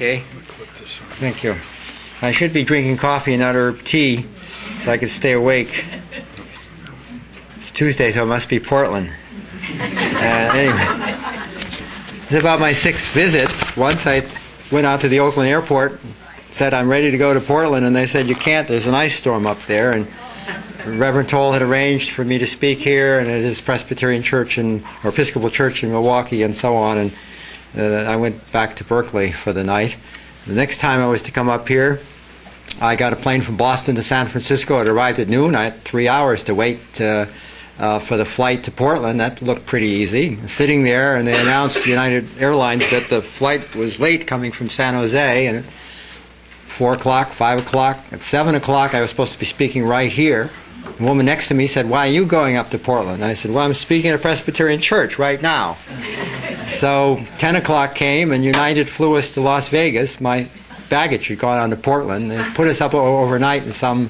Okay. Thank you. I should be drinking coffee and not herb tea so I can stay awake. It's Tuesday, so it must be Portland. Anyway, it's about my 6th visit. Once I went out to the Oakland airport, said I'm ready to go to Portland, and they said you can't, there's an ice storm up there. And Reverend Toll had arranged for me to speak here and at his Presbyterian church or Episcopal church in Milwaukee and so on, and I went back to Berkeley for the night. The next time I was to come up here, I got a plane from Boston to San Francisco. It arrived at noon. I had 3 hours to wait for the flight to Portland. That looked pretty easy. Sitting there, and they announced, United Airlines, that the flight was late coming from San Jose, and at 4 o'clock, 5 o'clock, at 7 o'clock I was supposed to be speaking right here. The woman next to me said, "Why are you going up to Portland?" I said, "Well, I'm speaking at a Presbyterian church right now." So 10 o'clock came, and United flew us to Las Vegas. My baggage had gone on to Portland. They put us up overnight in some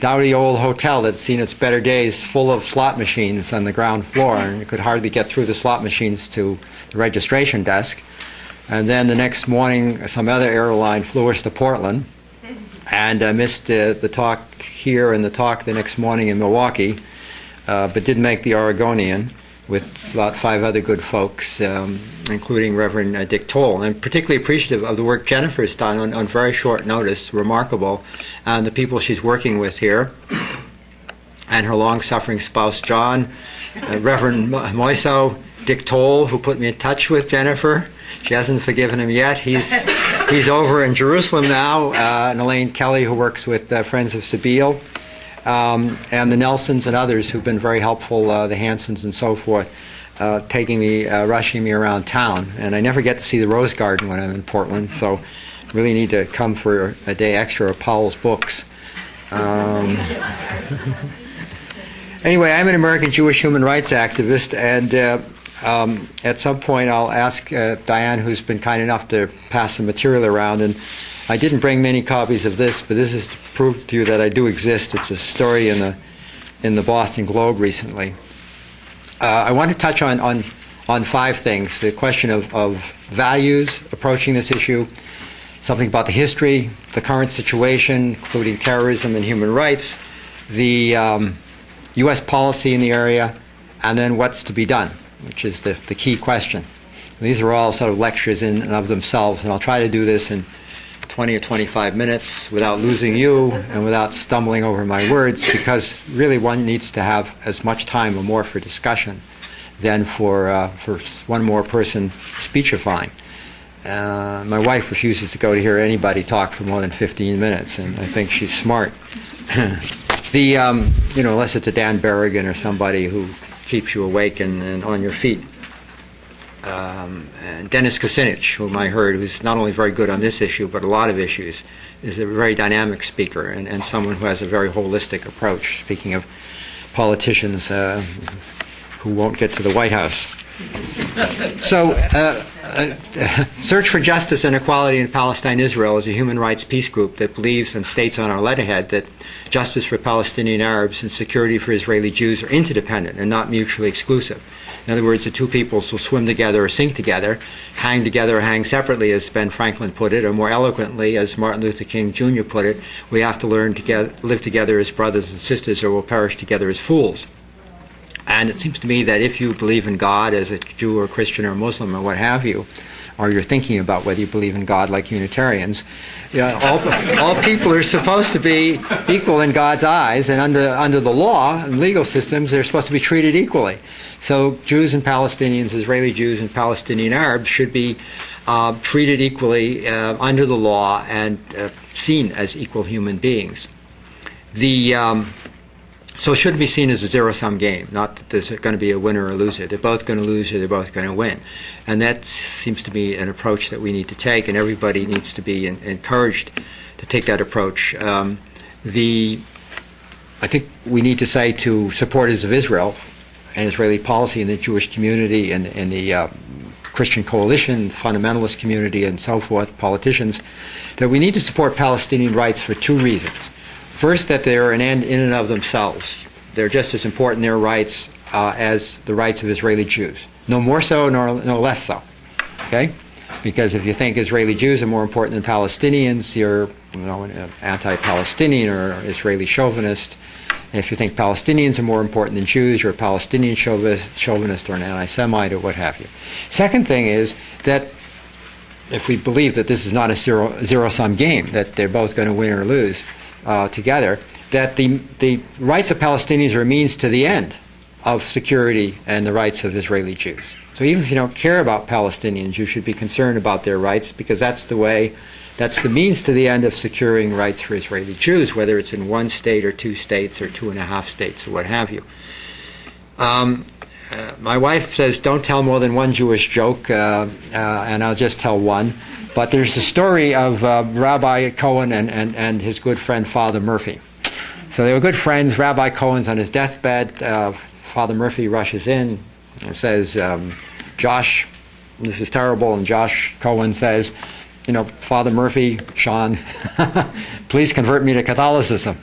dowdy old hotel that's seen its better days, full of slot machines on the ground floor, and you could hardly get through the slot machines to the registration desk. And then the next morning, some other airline flew us to Portland, and I missed the talk here and the talk the next morning in Milwaukee, but did make the Oregonian with about 5 other good folks, including Reverend Dick Toll. And I'm particularly appreciative of the work Jennifer's done on very short notice, remarkable, and the people she's working with here, and her long-suffering spouse John, Reverend Moiso, Dick Toll, who put me in touch with Jennifer. She hasn't forgiven him yet. He's over in Jerusalem now, and Elaine Kelly, who works with Friends of Sabile, and the Nelsons and others who've been very helpful, the Hansons and so forth, taking me, rushing me around town. And I never get to see the Rose Garden when I'm in Portland, so I really need to come for a day extra of Powell's books. Anyway, I'm an American Jewish human rights activist, and at some point I'll ask Diane, who's been kind enough to pass some material around, and I didn't bring many copies of this, but this is to prove to you that I do exist. It's a story in the Boston Globe recently. I want to touch on 5 things: the question of values approaching this issue, something about the history, the current situation, including terrorism and human rights, the U.S. policy in the area, and then what's to be done, which is the key question. These are all sort of lectures in and of themselves, and I'll try to do this in 20 or 25 minutes without losing you and without stumbling over my words, because really one needs to have as much time or more for discussion than for one more person speechifying. My wife refuses to go to hear anybody talk for more than 15 minutes, and I think she's smart. Unless it's a Dan Berrigan or somebody who keeps you awake and on your feet. And Dennis Kucinich, whom I heard, who's not only very good on this issue, but a lot of issues, is a very dynamic speaker and someone who has a very holistic approach, speaking of politicians who won't get to the White House. So, Search for Justice and Equality in Palestine, Israel is a human rights peace group that believes and states on our letterhead that justice for Palestinian Arabs and security for Israeli Jews are interdependent and not mutually exclusive. In other words, the two peoples will swim together or sink together, hang together or hang separately, as Ben Franklin put it, or more eloquently, as Martin Luther King Jr. put it, we have to learn to live together as brothers and sisters or we'll perish together as fools. And it seems to me that if you believe in God as a Jew or a Christian or a Muslim or what have you, or you're thinking about whether you believe in God like Unitarians, all people are supposed to be equal in God's eyes, and under the law and legal systems, they're supposed to be treated equally. So Jews and Palestinians, Israeli Jews and Palestinian Arabs should be treated equally under the law and seen as equal human beings. So it shouldn't be seen as a zero-sum game, not that there's going to be a winner or loser. They're both going to lose or they're both going to win. And that seems to be an approach that we need to take, and everybody needs to be encouraged to take that approach. I think we need to say to supporters of Israel and Israeli policy and the Jewish community and the Christian coalition, fundamentalist community and so forth, politicians, that we need to support Palestinian rights for 2 reasons. First, that they're an end in and of themselves. They're just as important, their rights, as the rights of Israeli Jews. No more so, no less so. Okay? Because if you think Israeli Jews are more important than Palestinians, you're an anti-Palestinian or Israeli chauvinist. And if you think Palestinians are more important than Jews, you're a Palestinian chauvinist or an anti-Semite or what have you. Second thing is that if we believe that this is not a zero-sum game, that they're both going to win or lose together, that the rights of Palestinians are a means to the end of security and the rights of Israeli Jews. So even if you don't care about Palestinians, you should be concerned about their rights, because that's the means to the end of securing rights for Israeli Jews, whether it's in one state or two states or 2.5 states or what have you. My wife says don't tell more than one Jewish joke, and I'll just tell one. But there's the story of Rabbi Cohen and his good friend Father Murphy. So they were good friends. Rabbi Cohen's on his deathbed. Father Murphy rushes in and says, Josh, this is terrible. And Josh Cohen says, Father Murphy, Sean, please convert me to Catholicism.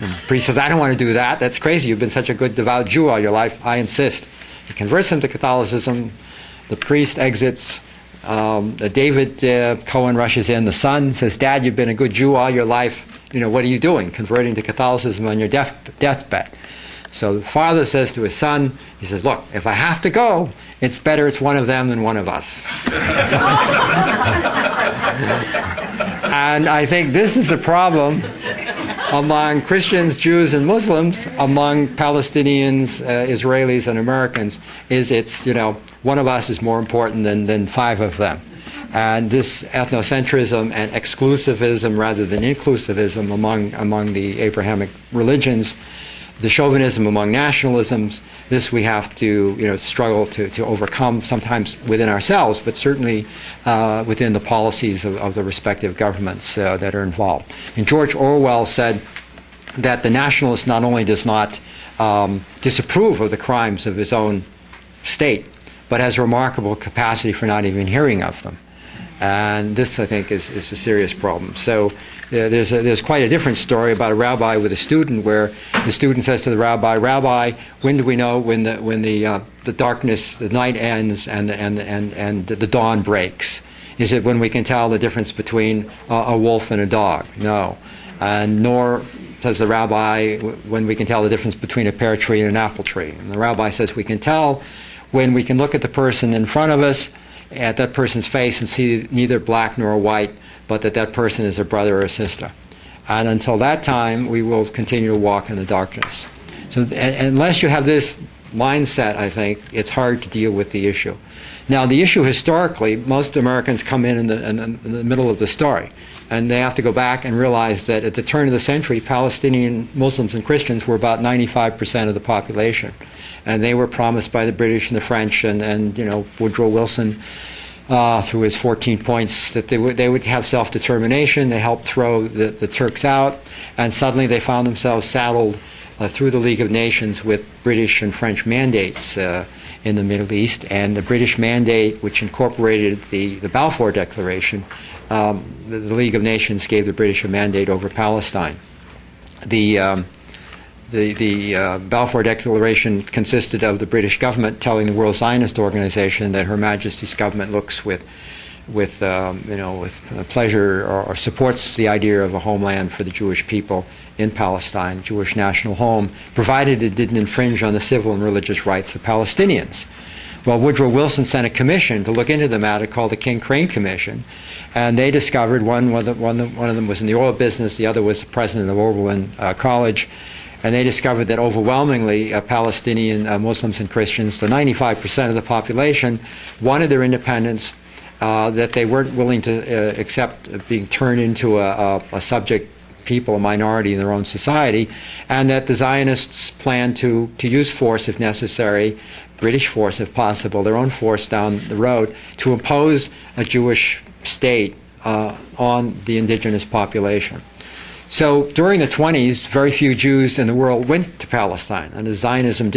And the priest says, I don't want to do that. That's crazy. You've been such a good, devout Jew all your life. I insist. He converts him to Catholicism. The priest exits. David Cohen rushes in. The son says, Dad, you've been a good Jew all your life. What are you doing? Converting to Catholicism on your deathbed. So the father says to his son, he says, look, if I have to go, it's better it's one of them than one of us. And I think this is the problem among Christians, Jews, and Muslims, among Palestinians, Israelis, and Americans, is it's, one of us is more important than 5 of them. And this ethnocentrism and exclusivism rather than inclusivism among the Abrahamic religions, the chauvinism among nationalisms, this we have to struggle to overcome, sometimes within ourselves, but certainly within the policies of the respective governments that are involved. And George Orwell said that the nationalist not only does not disapprove of the crimes of his own state, but has remarkable capacity for not even hearing of them. And this, I think, is a serious problem. So there's quite a different story about a rabbi with a student, where the student says to the rabbi, Rabbi, when do we know when the darkness, the night ends and the dawn breaks? Is it when we can tell the difference between a wolf and a dog? No. And nor, says the rabbi, when we can tell the difference between a pear tree and an apple tree. And the rabbi says we can tell when we can look at the person in front of us, at that person's face, and see neither black nor white, but that person is a brother or a sister. And until that time, we will continue to walk in the darkness. So unless you have this mindset, I think, it's hard to deal with the issue. Now, the issue historically, most Americans come in the middle of the story. And they have to go back and realize that at the turn of the century, Palestinian Muslims and Christians were about 95% of the population. And they were promised by the British and the French and Woodrow Wilson, through his 14 points, that they would have self-determination. They helped throw the Turks out. And suddenly they found themselves saddled through the League of Nations with British and French mandates in the Middle East. And the British mandate, which incorporated the Balfour Declaration, the League of Nations gave the British a mandate over Palestine. The Balfour Declaration consisted of the British government telling the World Zionist Organization that Her Majesty's government looks with pleasure or supports the idea of a homeland for the Jewish people in Palestine, Jewish national home, provided it didn't infringe on the civil and religious rights of Palestinians. Well, Woodrow Wilson sent a commission to look into the matter called the King-Crane Commission, and they discovered one of them was in the oil business, the other was the president of Oberlin College, and they discovered that overwhelmingly Palestinian Muslims and Christians, the 95% of the population, wanted their independence, that they weren't willing to accept being turned into a subject people, a minority in their own society, and that the Zionists planned to use force if necessary, British force if possible, their own force down the road, to impose a Jewish state on the indigenous population. So during the 20s, very few Jews in the world went to Palestine, and Zionism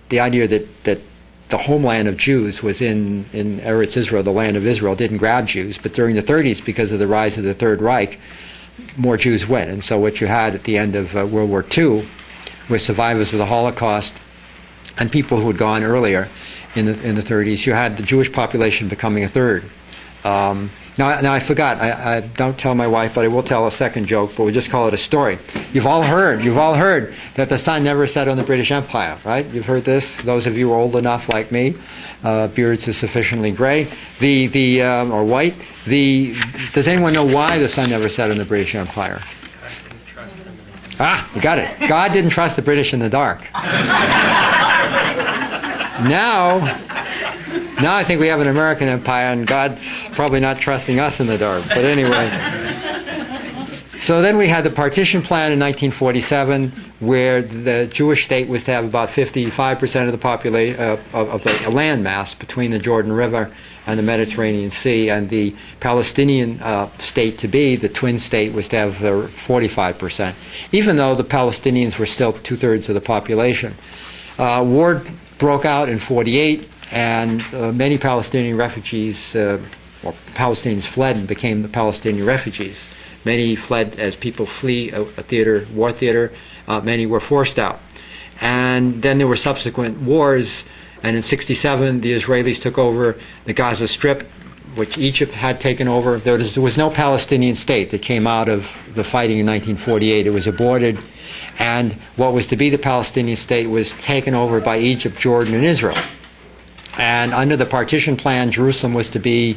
the idea that the homeland of Jews was in Eretz Israel, the land of Israel, didn't grab Jews. But during the 30s, because of the rise of the Third Reich, more Jews went. And so what you had at the end of World War II were survivors of the Holocaust and people who had gone earlier in the 30s. You had the Jewish population becoming a third Now I forgot. I don't tell my wife, but I will tell a second joke. But we'll just call it a story. You've all heard that the sun never set on the British Empire, right? You've heard this. Those of you who are old enough, like me, beards are sufficiently gray, or white. Does anyone know why the sun never set on the British Empire? You got it. God didn't trust the British in the dark. Now I think we have an American empire, and God's probably not trusting us in the dark. But anyway. So then we had the partition plan in 1947, where the Jewish state was to have about 55% of the population of the land mass between the Jordan River and the Mediterranean Sea, and the Palestinian state to be, the twin state, was to have 45%, even though the Palestinians were still 2/3 of the population. War broke out in 1948, and many Palestinian refugees, or Palestinians, fled and became the Palestinian refugees. Many fled as people flee a war theater. Many were forced out. And then there were subsequent wars, and in 1967 the Israelis took over the Gaza Strip, which Egypt had taken over. There was no Palestinian state that came out of the fighting in 1948. It was aborted, and what was to be the Palestinian state was taken over by Egypt, Jordan, and Israel. And under the partition plan, Jerusalem was to be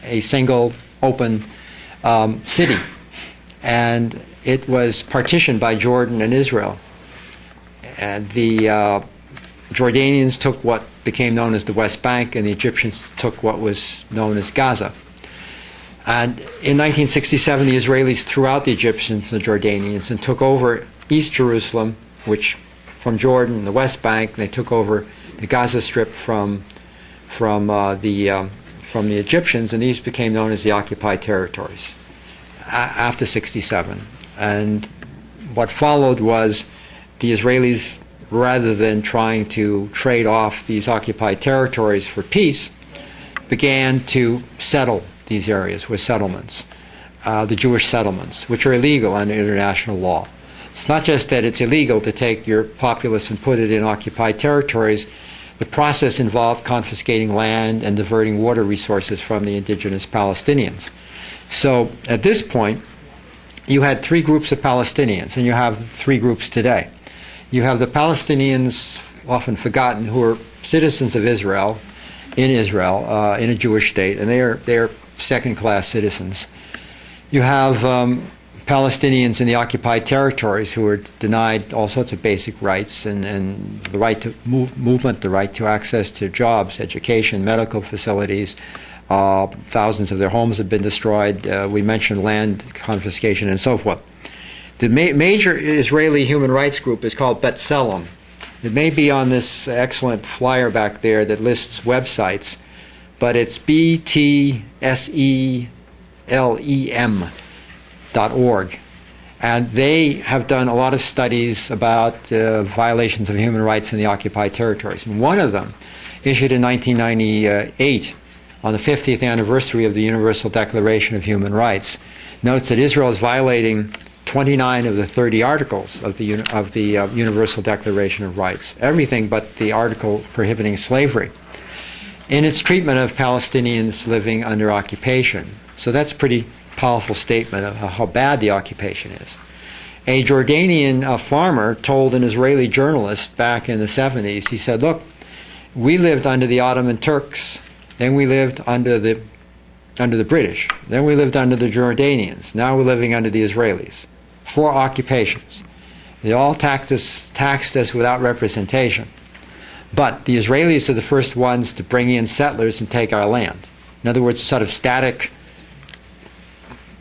a single open city, and it was partitioned by Jordan and Israel. And the Jordanians took what became known as the West Bank, and the Egyptians took what was known as Gaza. And in 1967, the Israelis threw out the Egyptians and the Jordanians and took over East Jerusalem, which from Jordan, the West Bank. They took over the Gaza Strip from the Egyptians, and these became known as the occupied territories after 1967. And what followed was the Israelis, rather than trying to trade off these occupied territories for peace, began to settle these areas with settlements, the Jewish settlements, which are illegal under international law. It's not just that it's illegal to take your populace and put it in occupied territories. The process involved confiscating land and diverting water resources from the indigenous Palestinians. So at this point, you had three groups of Palestinians, and you have three groups today. You have the Palestinians, often forgotten, who are citizens of Israel, in a Jewish state, and they are second-class citizens. You have Palestinians in the occupied territories who are denied all sorts of basic rights, and the right to movement, the right to access to jobs, education, medical facilities. Thousands of their homes have been destroyed. We mentioned land confiscation and so forth. The major Israeli human rights group is called B'Tselem. It may be on this excellent flyer back there that lists websites, but it's BTSELEM.org. And they have done a lot of studies about violations of human rights in the occupied territories. And one of them, issued in 1998, on the 50th anniversary of the Universal Declaration of Human Rights, notes that Israel is violating 29 of the 30 articles of the Universal Declaration of Rights, everything but the article prohibiting slavery, in its treatment of Palestinians living under occupation. So that's a pretty powerful statement of how bad the occupation is. A Jordanian farmer told an Israeli journalist back in the 70s, he said, look, we lived under the Ottoman Turks, then we lived under the British, then we lived under the Jordanians, now we're living under the Israelis. 4 occupations. They all taxed us without representation. But the Israelis are the first ones to bring in settlers and take our land. In other words, a sort of static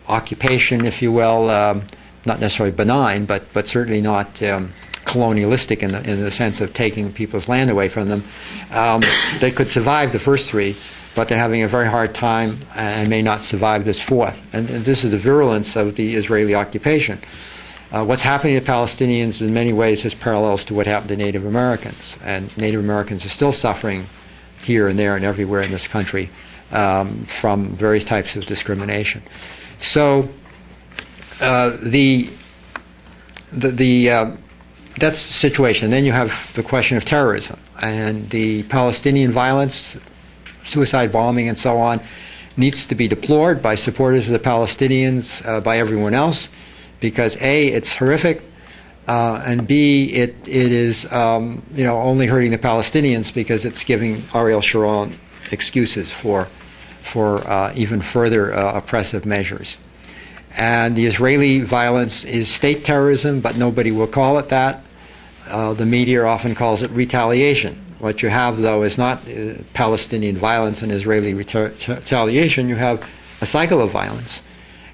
occupation, if you will, not necessarily benign, but certainly not colonialistic in the sense of taking people's land away from them. They could survive the first 3, but they're having a very hard time and may not survive this 4th. And this is the virulence of the Israeli occupation. What's happening to Palestinians in many ways has parallels to what happened to Native Americans. And Native Americans are still suffering here and there and everywhere in this country from various types of discrimination. So that's the situation. Then you have the question of terrorism. And the Palestinian violence suicide bombing and so on, needs to be deplored by supporters of the Palestinians, by everyone else, because A, it's horrific, and B, it is only hurting the Palestinians because it's giving Ariel Sharon excuses for even further oppressive measures. And the Israeli violence is state terrorism, but nobody will call it that. The media often calls it retaliation. What you have, though, is not Palestinian violence and Israeli retaliation. You have a cycle of violence.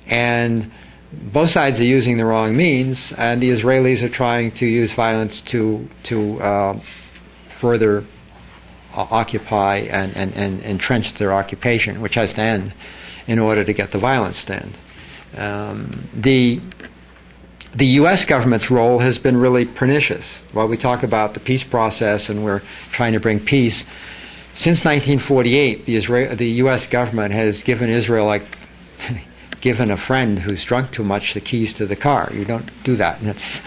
And both sides are using the wrong means, and the Israelis are trying to use violence to further occupy and entrench their occupation, which has to end in order to get the violence to end. The U.S. government's role has been really pernicious. While we talk about the peace process and we're trying to bring peace, since 1948, the U.S. government has given Israel, like given a friend who's drunk too much, the keys to the car. You don't do that. That's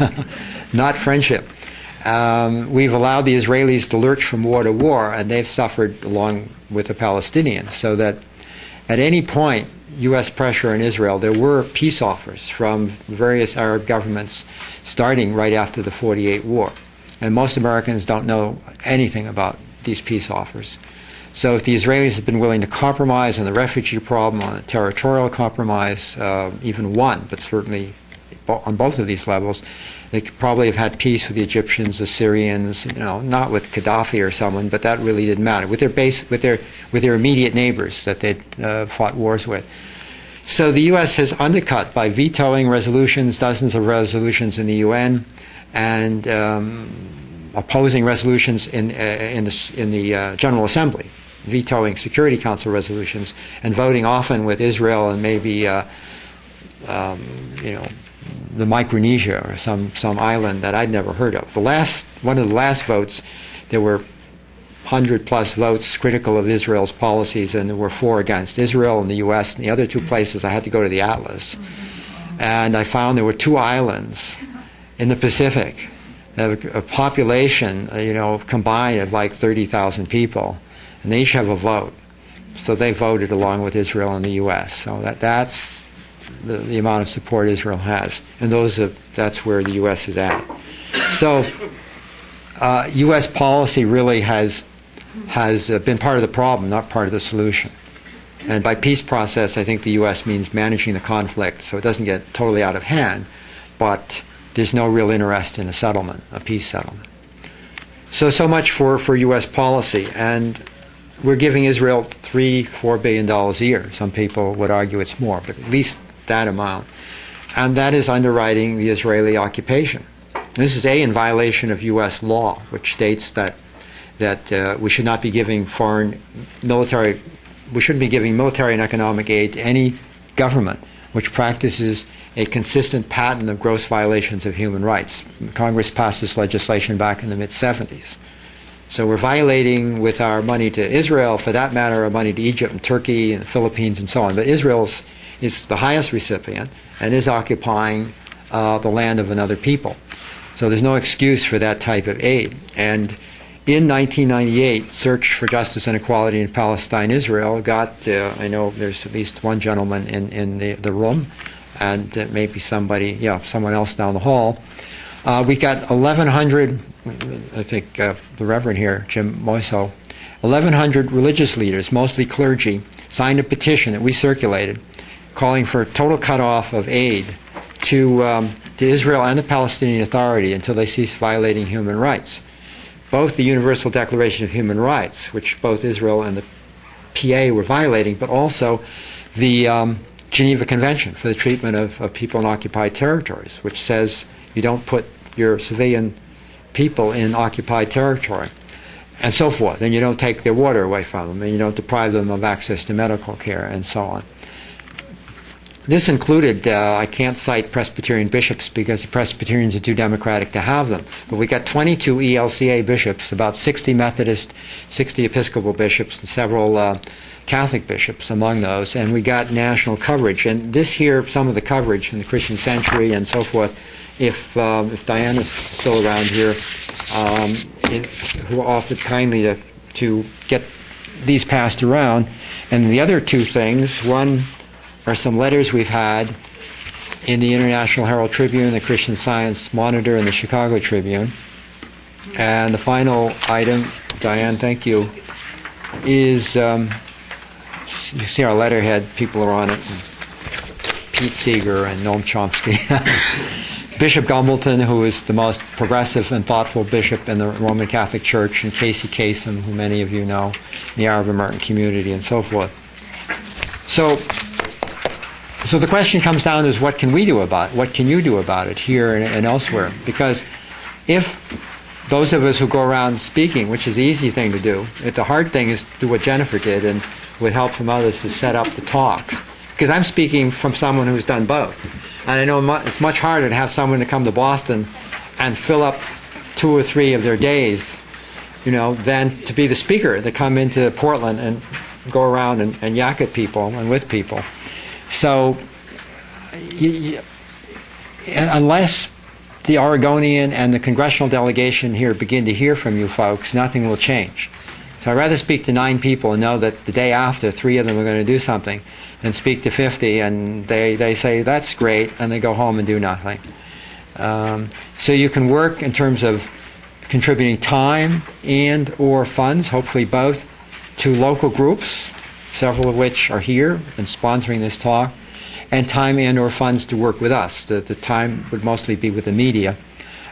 not friendship. We've allowed the Israelis to lurch from war to war, and they've suffered along with the Palestinians, so that at any point, U.S. pressure in Israel, there were peace offers from various Arab governments starting right after the 48 war. And most Americans don't know anything about these peace offers. So if the Israelis had been willing to compromise on the refugee problem, on a territorial compromise, even one, but certainly on both of these levels, they could probably have had peace with the Egyptians, the Syrians, not with Gaddafi or someone, but that really didn't matter. With their immediate neighbors that they'd fought wars with. So the U.S. has undercut by vetoing resolutions, dozens of resolutions in the UN, and opposing resolutions in the General Assembly, vetoing Security Council resolutions, and voting often with Israel and maybe the Micronesia or some island that I'd never heard of. One of the last votes, there were 100+ votes critical of Israel's policies, and there were 4 against. Israel and the U.S. and the other 2 places, I had to go to the Atlas. And I found there were 2 islands in the Pacific, a population, combined of like 30,000 people, and they each have a vote. So they voted along with Israel and the U.S. So that's the amount of support Israel has, and that's where the U.S. is at. So U.S. policy really has been part of the problem, not part of the solution. And by peace process, I think the U.S. means managing the conflict so it doesn't get totally out of hand, but there's no real interest in a settlement, a peace settlement. So much for U.S. policy. And we're giving Israel $3-4 billion a year. Some people would argue it's more, but at least that amount. And that is underwriting the Israeli occupation. This is in violation of U.S. law, which states that we should not be giving military and economic aid to any government which practices a consistent pattern of gross violations of human rights. Congress passed this legislation back in the mid-'70s. So we're violating with our money to Israel, for that matter, our money to Egypt and Turkey and the Philippines and so on. But Israel is the highest recipient and is occupying the land of another people. So there's no excuse for that type of aid. And in 1998, Search for Justice and Equality in Palestine, Israel got, I know there's at least one gentleman in the room, and maybe someone else down the hall. We got 1,100, I think the Reverend here, Jim Moiso, 1,100 religious leaders, mostly clergy, signed a petition that we circulated calling for a total cutoff of aid to Israel and the Palestinian Authority until they cease violating human rights. Both the Universal Declaration of Human Rights, which both Israel and the PA were violating, but also the Geneva Convention for the treatment of people in occupied territories, which says you don't put your civilian people in occupied territory, and so forth. And you don't take their water away from them, and you don't deprive them of access to medical care, and so on. This included, I can't cite Presbyterian bishops because the Presbyterians are too democratic to have them, but we got 22 ELCA bishops, about 60 Methodist, 60 Episcopal bishops, and several Catholic bishops among those, and we got national coverage. And this here, some of the coverage in the Christian Century and so forth, if Diana's still around here, who offered kindly to get these passed around. And the other two things, one are some letters we've had in the International Herald Tribune, the Christian Science Monitor, and the Chicago Tribune. And the final item, Diane, thank you, is, you see our letterhead, people are on it, Pete Seeger and Noam Chomsky. Bishop Gumbleton, who is the most progressive and thoughtful bishop in the Roman Catholic Church, and Casey Kasem, who many of you know, in the Arab American community, and so forth. So the question comes down to is what can we do about it? What can you do about it here and elsewhere? Because if those of us who go around speaking, which is the easy thing to do, the hard thing is to do what Jennifer did, and with help from others to set up the talks. Because I'm speaking from someone who's done both. And I know it's much harder to have someone to come to Boston and fill up 2 or 3 of their days, than to be the speaker to come into Portland and go around and yak at people and with people. So unless the Oregonian and the congressional delegation here begin to hear from you folks, nothing will change. So I'd rather speak to 9 people and know that the day after 3 of them are going to do something than speak to 50 and they say, that's great, and they go home and do nothing. So you can work in terms of contributing time and or funds, hopefully both, to local groups, several of which are here and sponsoring this talk, and time and or funds to work with us. The time would mostly be with the media,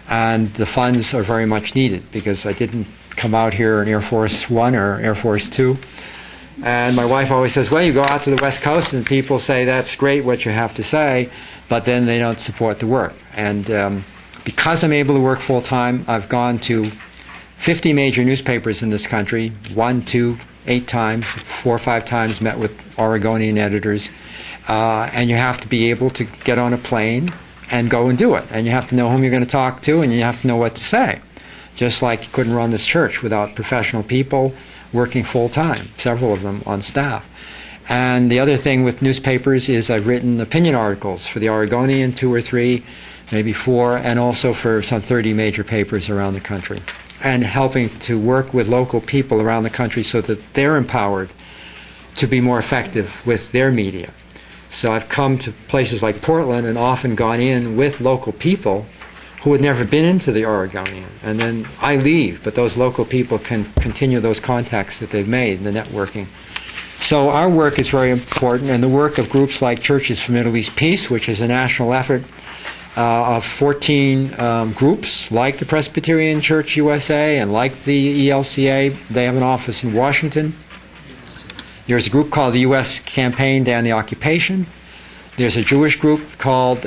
and the funds are very much needed because I didn't come out here in Air Force One or Air Force Two. And my wife always says, well, you go out to the West Coast and people say that's great what you have to say, but then they don't support the work. And because I'm able to work full-time, I've gone to 50 major newspapers in this country, 1, 2, 8 times, 4 or 5 times, met with Oregonian editors. And you have to be able to get on a plane and go and do it. And you have to know whom you're going to talk to, and you have to know what to say. Just like you couldn't run this church without professional people working full-time, several of them on staff. And the other thing with newspapers is I've written opinion articles for the Oregonian, 2 or 3, maybe 4, and also for some 30 major papers around the country. And helping to work with local people around the country so that they're empowered to be more effective with their media. So I've come to places like Portland and often gone in with local people who had never been into the Oregonian. And then I leave, but those local people can continue those contacts that they've made, the networking. So our work is very important, and the work of groups like Churches for Middle East Peace, which is a national effort of 14 groups, like the Presbyterian Church USA and like the ELCA. They have an office in Washington. There's a group called the U.S. Campaign to End the Occupation. There's a Jewish group called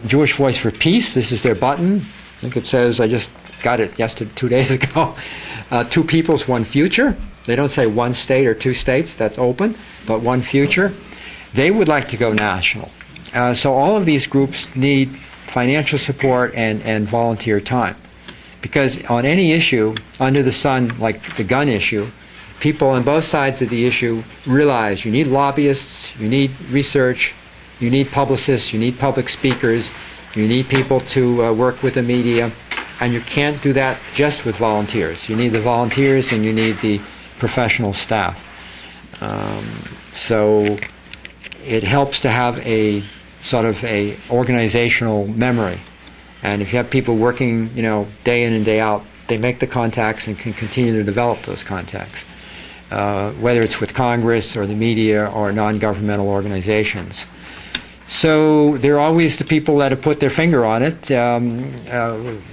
Jewish Voice for Peace. This is their button. I think it says, I just got it 2 days ago, 2 peoples, 1 future. They don't say 1 state or 2 states, that's open, but 1 future. They would like to go national. So all of these groups need financial support and volunteer time. Because on any issue under the sun, like the gun issue, people on both sides of the issue realize you need lobbyists, you need research, you need publicists, you need public speakers, you need people to work with the media, and you can't do that just with volunteers. You need the volunteers and you need the professional staff. So it helps to have a sort of a organizational memory. And if you have people working, day in and day out, they make the contacts and can continue to develop those contacts. Whether it's with Congress or the media or non-governmental organizations. So there are always the people that have put their finger on it.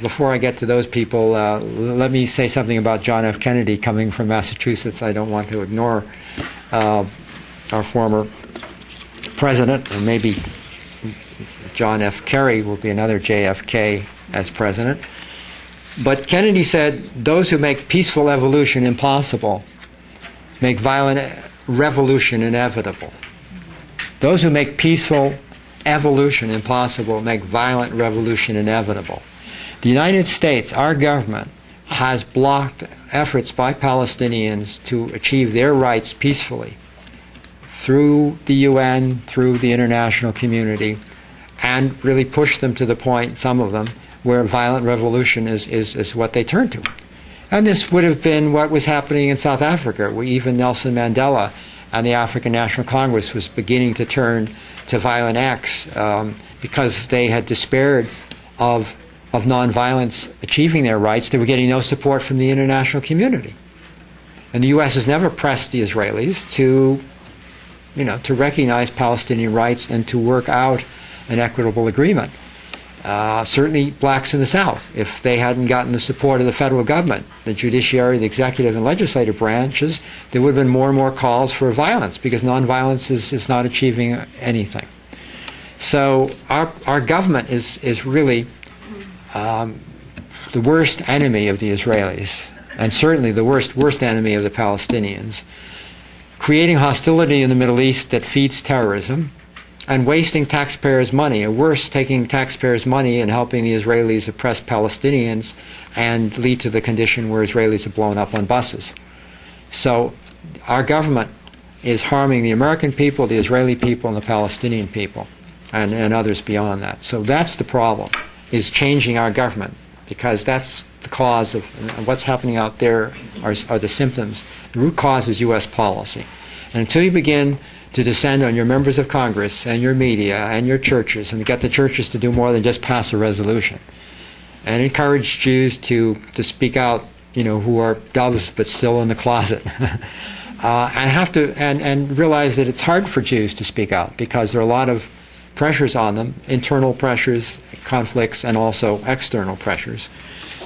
Before I get to those people, let me say something about John F. Kennedy coming from Massachusetts. I don't want to ignore our former president, or maybe John F. Kerry will be another JFK as president. But Kennedy said, those who make peaceful evolution impossible make violent revolution inevitable. Those who make peaceful evolution impossible make violent revolution inevitable. The United States, our government, has blocked efforts by Palestinians to achieve their rights peacefully through the UN, through the international community, and really pushed them to the point, some of them, where violent revolution is what they turn to. And this would have been what was happening in South Africa, where even Nelson Mandela and the African National Congress was beginning to turn to violent acts because they had despaired of nonviolence achieving their rights. They were getting no support from the international community. And the U.S. has never pressed the Israelis to recognize Palestinian rights and to work out an equitable agreement. Certainly blacks in the South, if they hadn't gotten the support of the federal government, the judiciary, the executive and legislative branches, there would have been more and more calls for violence because nonviolence is not achieving anything. So our government is really the worst enemy of the Israelis, and certainly the worst enemy of the Palestinians, creating hostility in the Middle East that feeds terrorism, and wasting taxpayers' money, or worse, taking taxpayers' money and helping the Israelis oppress Palestinians and lead to the condition where Israelis are blown up on buses. So our government is harming the American people, the Israeli people, and the Palestinian people, and others beyond that. So that's the problem, is changing our government, because that's the cause of what's happening out there are the symptoms. The root cause is U.S. policy. And until you begin to descend on your members of Congress and your media and your churches and get the churches to do more than just pass a resolution and encourage Jews to speak out, who are doves but still in the closet, and realize that it's hard for Jews to speak out because there are a lot of pressures on them, internal pressures, conflicts, and also external pressures.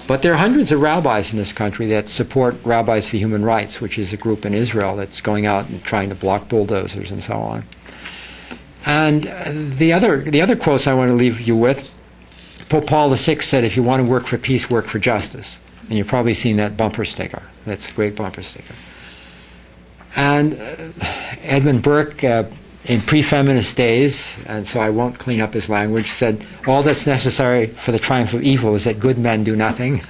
But there are hundreds of rabbis in this country that support Rabbis for Human Rights, which is a group in Israel that's going out and trying to block bulldozers and so on. And the other quotes I want to leave you with, Pope Paul VI said, if you want to work for peace, work for justice. And you've probably seen that bumper sticker. That's a great bumper sticker. And Edmund Burke, in pre-feminist days, and so I won't clean up his language, said, all that's necessary for the triumph of evil is that good men do nothing.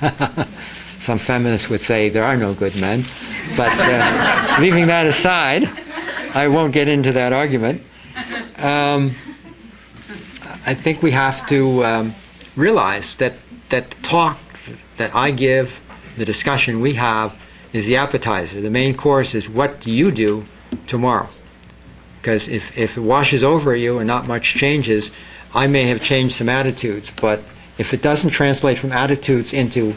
Some feminists would say there are no good men. But leaving that aside, I won't get into that argument. I think we have to realize that the talk that I give, the discussion we have, is the appetizer. The main course is, what do you do tomorrow? Because if it washes over you and not much changes, I may have changed some attitudes, but if it doesn't translate from attitudes into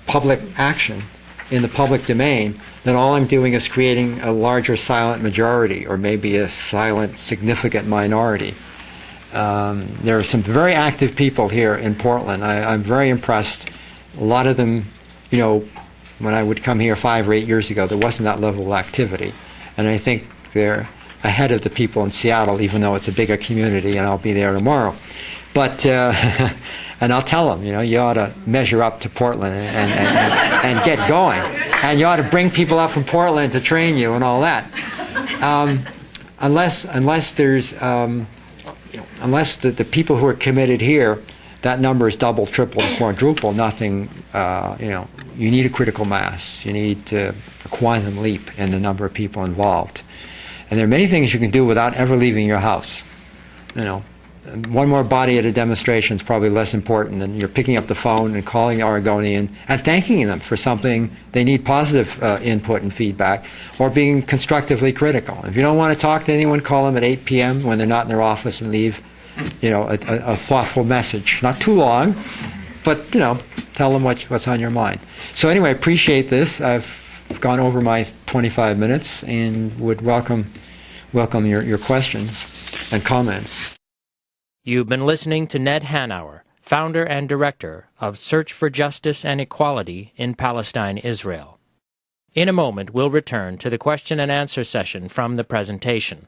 public action in the public domain, then all I'm doing is creating a larger silent majority, or maybe a silent significant minority. There are some very active people here in Portland. I'm very impressed. A lot of them, when I would come here 5 or 8 years ago, there wasn't that level of activity. And I think they're ahead of the people in Seattle, even though it's a bigger community, and I'll be there tomorrow. But and I'll tell them, you ought to measure up to Portland and get going, and you ought to bring people up from Portland to train you and all that. Unless there's unless the people who are committed here, that number is double, triple, quadruple. Nothing. You need a critical mass. You need a quantum leap in the number of people involved. And there are many things you can do without ever leaving your house. One more body at a demonstration is probably less important than you're picking up the phone and calling the Oregonian and thanking them for something. They need positive input and feedback, or being constructively critical. If you don't want to talk to anyone, call them at 8 p.m. when they're not in their office and leave, a thoughtful message. Not too long, but tell them what's on your mind. So anyway, I appreciate this. I've gone over my 25 minutes and would welcome your questions and comments. You've been listening to Ned Hanauer, founder and director of Search for Justice and Equality in Palestine, Israel. In a moment, we'll return to the question and answer session from the presentation.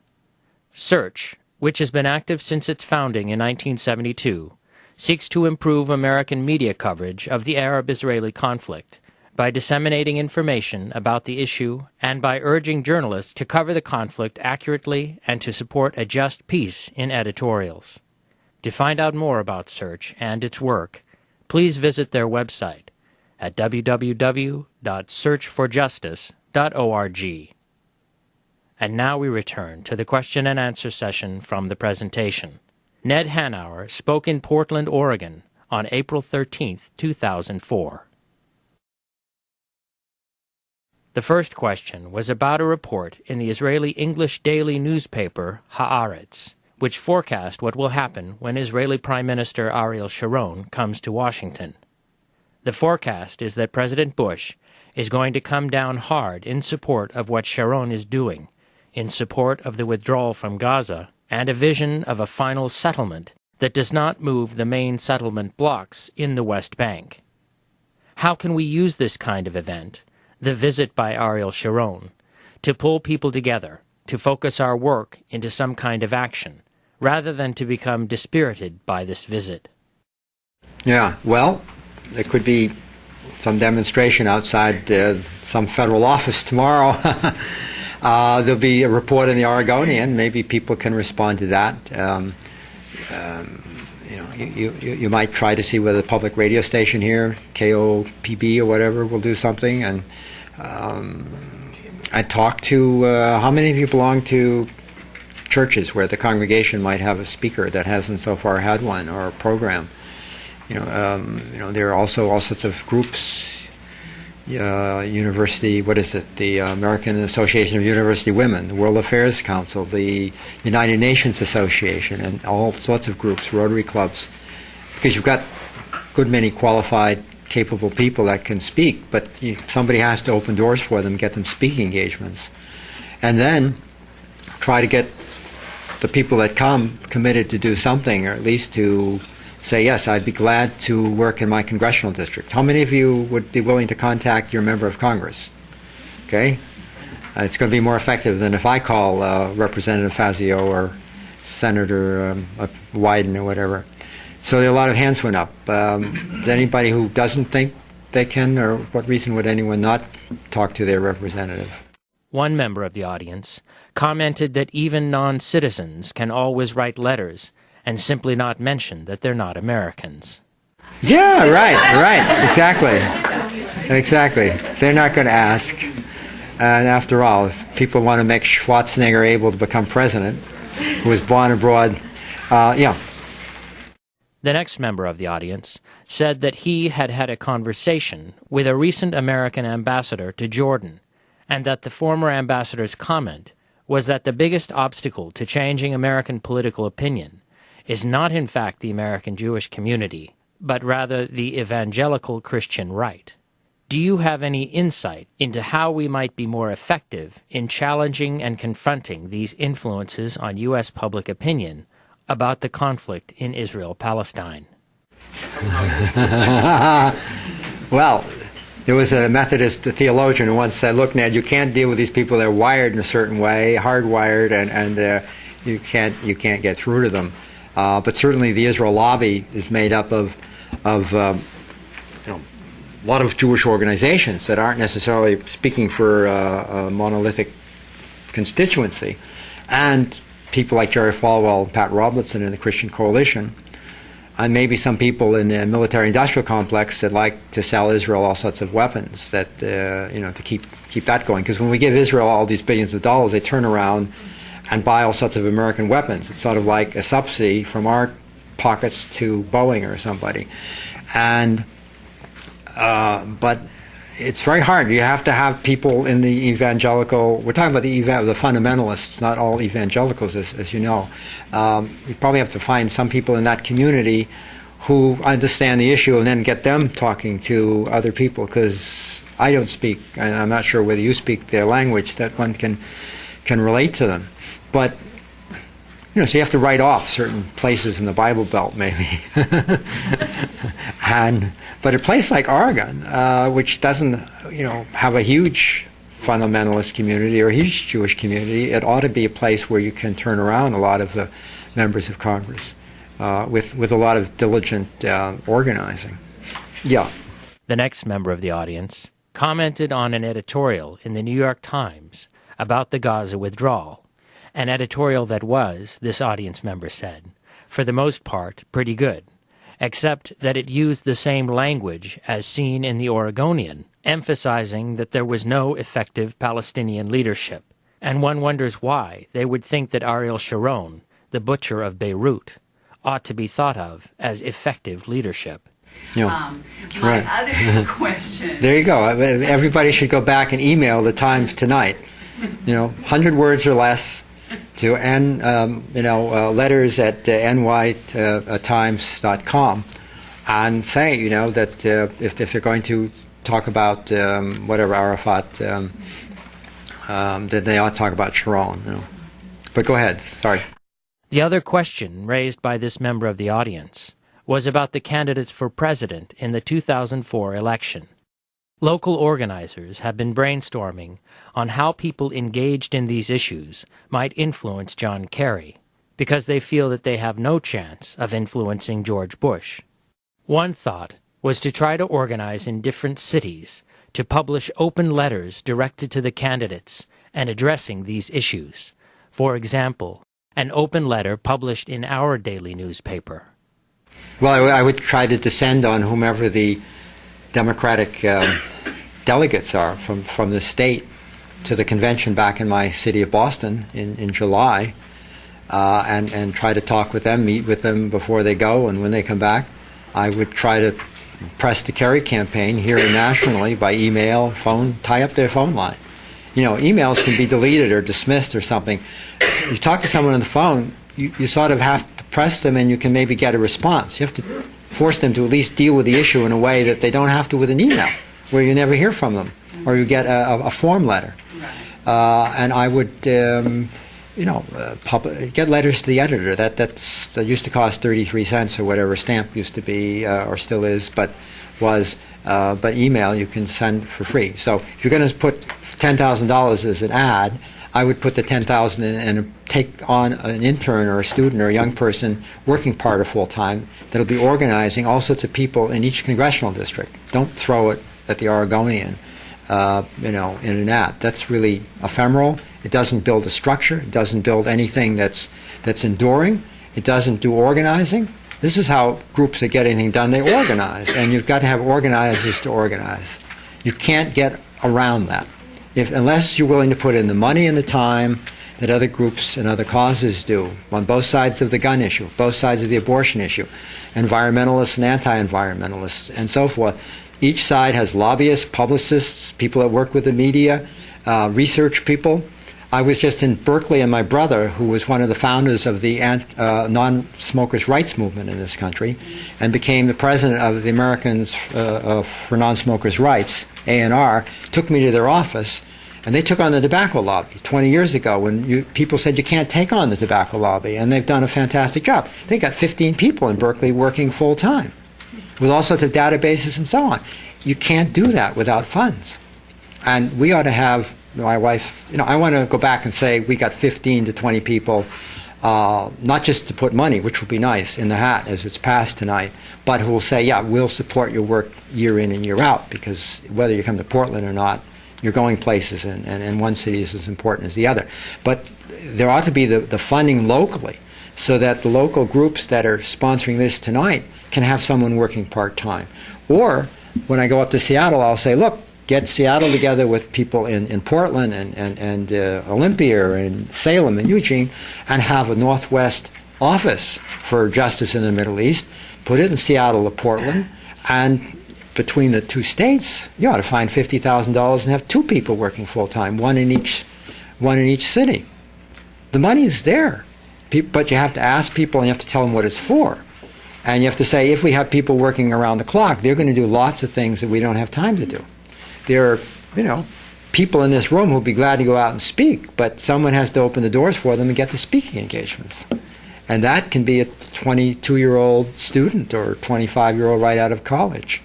Search, which has been active since its founding in 1972, seeks to improve American media coverage of the Arab-Israeli conflict by disseminating information about the issue and by urging journalists to cover the conflict accurately and to support a just peace in editorials. To find out more about Search and its work, please visit their website at www.searchforjustice.org. And now we return to the question and answer session from the presentation. Ned Hanauer spoke in Portland, Oregon on April 13, 2004. The first question was about a report in the Israeli English daily newspaper Haaretz, which forecast what will happen when Israeli Prime Minister Ariel Sharon comes to Washington. The forecast is that President Bush is going to come down hard in support of what Sharon is doing, in support of the withdrawal from Gaza, and a vision of a final settlement that does not move the main settlement blocks in the West Bank. How can we use this kind of event, the visit by Ariel Sharon, to pull people together, to focus our work into some kind of action, rather than to become dispirited by this visit? Yeah, well, there could be some demonstration outside some federal office tomorrow. There'll be a report in the Oregonian. Maybe people can respond to that. You might try to see whether the public radio station here, KOPB or whatever, will do something. And I talked to how many of you belong to churches where the congregation might have a speaker that hasn't so far had one, or a program? There are also all sorts of groups. University, what is it? The American Association of University Women, the World Affairs Council, the United Nations Association, and all sorts of groups, Rotary clubs, because you've got a good many qualified, capable people that can speak, but somebody has to open doors for them, get them speaking engagements, and then try to get the people that come committed to do something, or at least to say, yes, I'd be glad to work in my congressional district. How many of you would be willing to contact your member of Congress? Okay? It's going to be more effective than if I call Representative Fazio or Senator Wyden or whatever. So there are a lot of hands went up. Anybody who doesn't think they can, or what reason would anyone not talk to their representative? One member of the audience commented that even non-citizens can always write letters and simply not mention that they're not Americans. Yeah, right, exactly. They're not going to ask. And after all, if people want to make Schwarzenegger able to become president, who was born abroad, yeah. The next member of the audience said that he had had a conversation with a recent American ambassador to Jordan, and that the former ambassador's comment was that the biggest obstacle to changing American political opinion is not in fact the American Jewish community, but rather the evangelical Christian right. Do you have any insight into how we might be more effective in challenging and confronting these influences on U.S. public opinion about the conflict in Israel-Palestine? Well, there was a Methodist theologian who once said, look, Ned, you can't deal with these people. They're wired in a certain way, hardwired, and you can't get through to them. But certainly the Israel lobby is made up of a lot of Jewish organizations that aren't necessarily speaking for a monolithic constituency, and people like Jerry Falwell and Pat Robertson in the Christian Coalition, and maybe some people in the military-industrial complex that like to sell Israel all sorts of weapons that to keep that going. Because when we give Israel all these billions of dollars, they turn around and buy all sorts of American weapons. It's sort of like a subsidy from our pockets to Boeing or somebody. And but it's very hard. You have to have people in the evangelical. We're talking about the fundamentalists, not all evangelicals, as you know. You probably have to find some people in that community who understand the issue, and then get them talking to other people. Because I don't speak, and I'm not sure whether you speak their language that one can relate to them. But so you have to write off certain places in the Bible Belt, maybe. But a place like Oregon, which doesn't, have a huge fundamentalist community or a huge Jewish community, it ought to be a place where you can turn around a lot of the members of Congress with a lot of diligent organizing. Yeah. The next member of the audience commented on an editorial in the New York Times about the Gaza withdrawal. An editorial that was, this audience member said, for the most part, pretty good, except that it used the same language as seen in the Oregonian, emphasizing that there was no effective Palestinian leadership. And one wonders why they would think that Ariel Sharon, the butcher of Beirut, ought to be thought of as effective leadership. Yeah. My other question... There you go. Everybody should go back and email the Times tonight. 100 words or less to letters at nytimes.com and say, that if they're going to talk about whatever Arafat, that they ought to talk about Sharon. But go ahead. Sorry. The other question raised by this member of the audience was about the candidates for president in the 2004 election. Local organizers have been brainstorming on how people engaged in these issues might influence John Kerry, because they feel that they have no chance of influencing George Bush. One thought was to try to organize in different cities to publish open letters directed to the candidates and addressing these issues. For example, an open letter published in our daily newspaper. Well, I would try to descend on whomever the Democratic delegates are from the state to the convention back in my city of Boston in July, and try to talk with them, meet with them before they go, and when they come back, I would try to press the Kerry campaign here and nationally by email, phone, tie up their phone line. Emails can be deleted or dismissed or something. You talk to someone on the phone, you sort of have to press them and you can maybe get a response. You have to force them to at least deal with the issue in a way that they don't have to with an email, where you never hear from them, or you get a form letter. And I would, get letters to the editor. That used to cost 33 cents or whatever stamp used to be, or still is, but email you can send for free. So if you're going to put $10,000 as an ad, I would put the $10,000 in and take on an intern or a student or a young person working part or full time that'll be organizing all sorts of people in each congressional district. Don't throw it at the Oregonian, in an ad. That's really ephemeral. It doesn't build a structure. It doesn't build anything that's enduring. It doesn't do organizing. This is how groups that get anything done, they organize, and you've got to have organizers to organize. You can't get around that unless you're willing to put in the money and the time that other groups and other causes do on both sides of the gun issue, both sides of the abortion issue, environmentalists and anti-environmentalists, and so forth. Each side has lobbyists, publicists, people that work with the media, research people. I was just in Berkeley, and my brother, who was one of the founders of the non-smokers' rights movement in this country, and became the president of the Americans for Non-Smokers' Rights, A&R, took me to their office, and they took on the tobacco lobby 20 years ago when people said you can't take on the tobacco lobby, and they've done a fantastic job. They got 15 people in Berkeley working full-time with all sorts of databases and so on. You can't do that without funds. And we ought to have, my wife, I want to go back and say we got 15 to 20 people, not just to put money, which would be nice, in the hat as it's passed tonight, but who will say, yeah, we'll support your work year in and year out, because whether you come to Portland or not, you're going places, and one city is as important as the other. But there ought to be the funding locally, so that the local groups that are sponsoring this tonight can have someone working part-time. Or when I go up to Seattle, I'll say, look, get Seattle together with people in Portland and Olympia and Salem and Eugene, and have a Northwest office for justice in the Middle East. Put it in Seattle or Portland, and between the two states, you ought to find $50,000 and have two people working full-time, one in each city. The money is there, but you have to ask people and you have to tell them what it's for. And you have to say, if we have people working around the clock, they're going to do lots of things that we don't have time to do. There are, people in this room who'll be glad to go out and speak, but someone has to open the doors for them and get the speaking engagements. And that can be a 22-year-old student or a 25-year-old right out of college.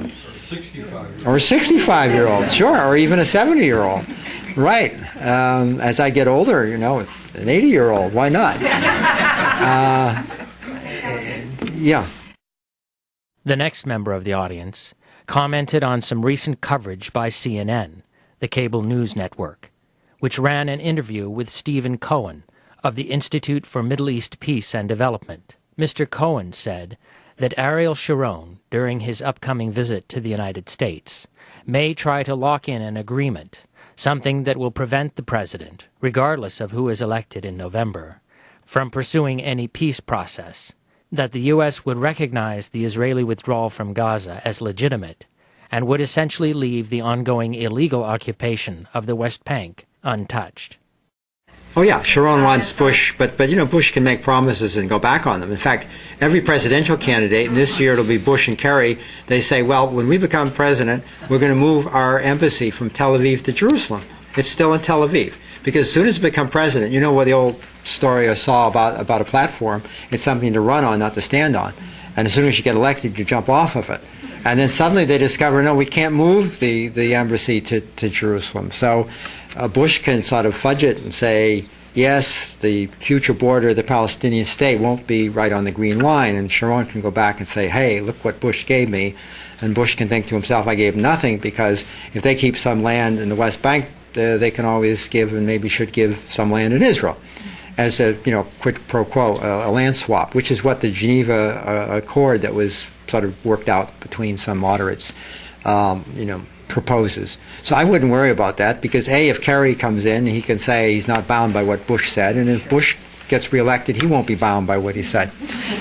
Or a 65-year-old, sure, or even a 70-year-old. Right. As I get older, an 80-year-old, why not? Yeah. The next member of the audience commented on some recent coverage by CNN, the cable news network, which ran an interview with Stephen Cohen of the Institute for Middle East Peace and Development. Mr. Cohen said that Ariel Sharon, during his upcoming visit to the United States, may try to lock in an agreement, something that will prevent the president, regardless of who is elected in November, from pursuing any peace process, that the U.S. would recognize the Israeli withdrawal from Gaza as legitimate and would essentially leave the ongoing illegal occupation of the West Bank untouched. Oh yeah, Sharon wants Bush, but Bush can make promises and go back on them. In fact, every presidential candidate, and this year it'll be Bush and Kerry, they say, well, when we become president, we're going to move our embassy from Tel Aviv to Jerusalem. It's still in Tel Aviv. Because as soon as you become president, you know what the old story I saw about a platform, it's something to run on, not to stand on. And as soon as you get elected, you jump off of it. And then suddenly they discover, no, we can't move the embassy to Jerusalem. So Bush can sort of fudge it and say, yes, the future border of the Palestinian state won't be right on the green line. And Sharon can go back and say, hey, look what Bush gave me. And Bush can think to himself, I gave him nothing, because if they keep some land in the West Bank, they can always give and maybe should give some land in Israel as a quid pro quo, a land swap, which is what the Geneva Accord that was sort of worked out between some moderates proposes. So I wouldn't worry about that, because if Kerry comes in, he can say he's not bound by what Bush said, and if Bush gets reelected, he won't be bound by what he said.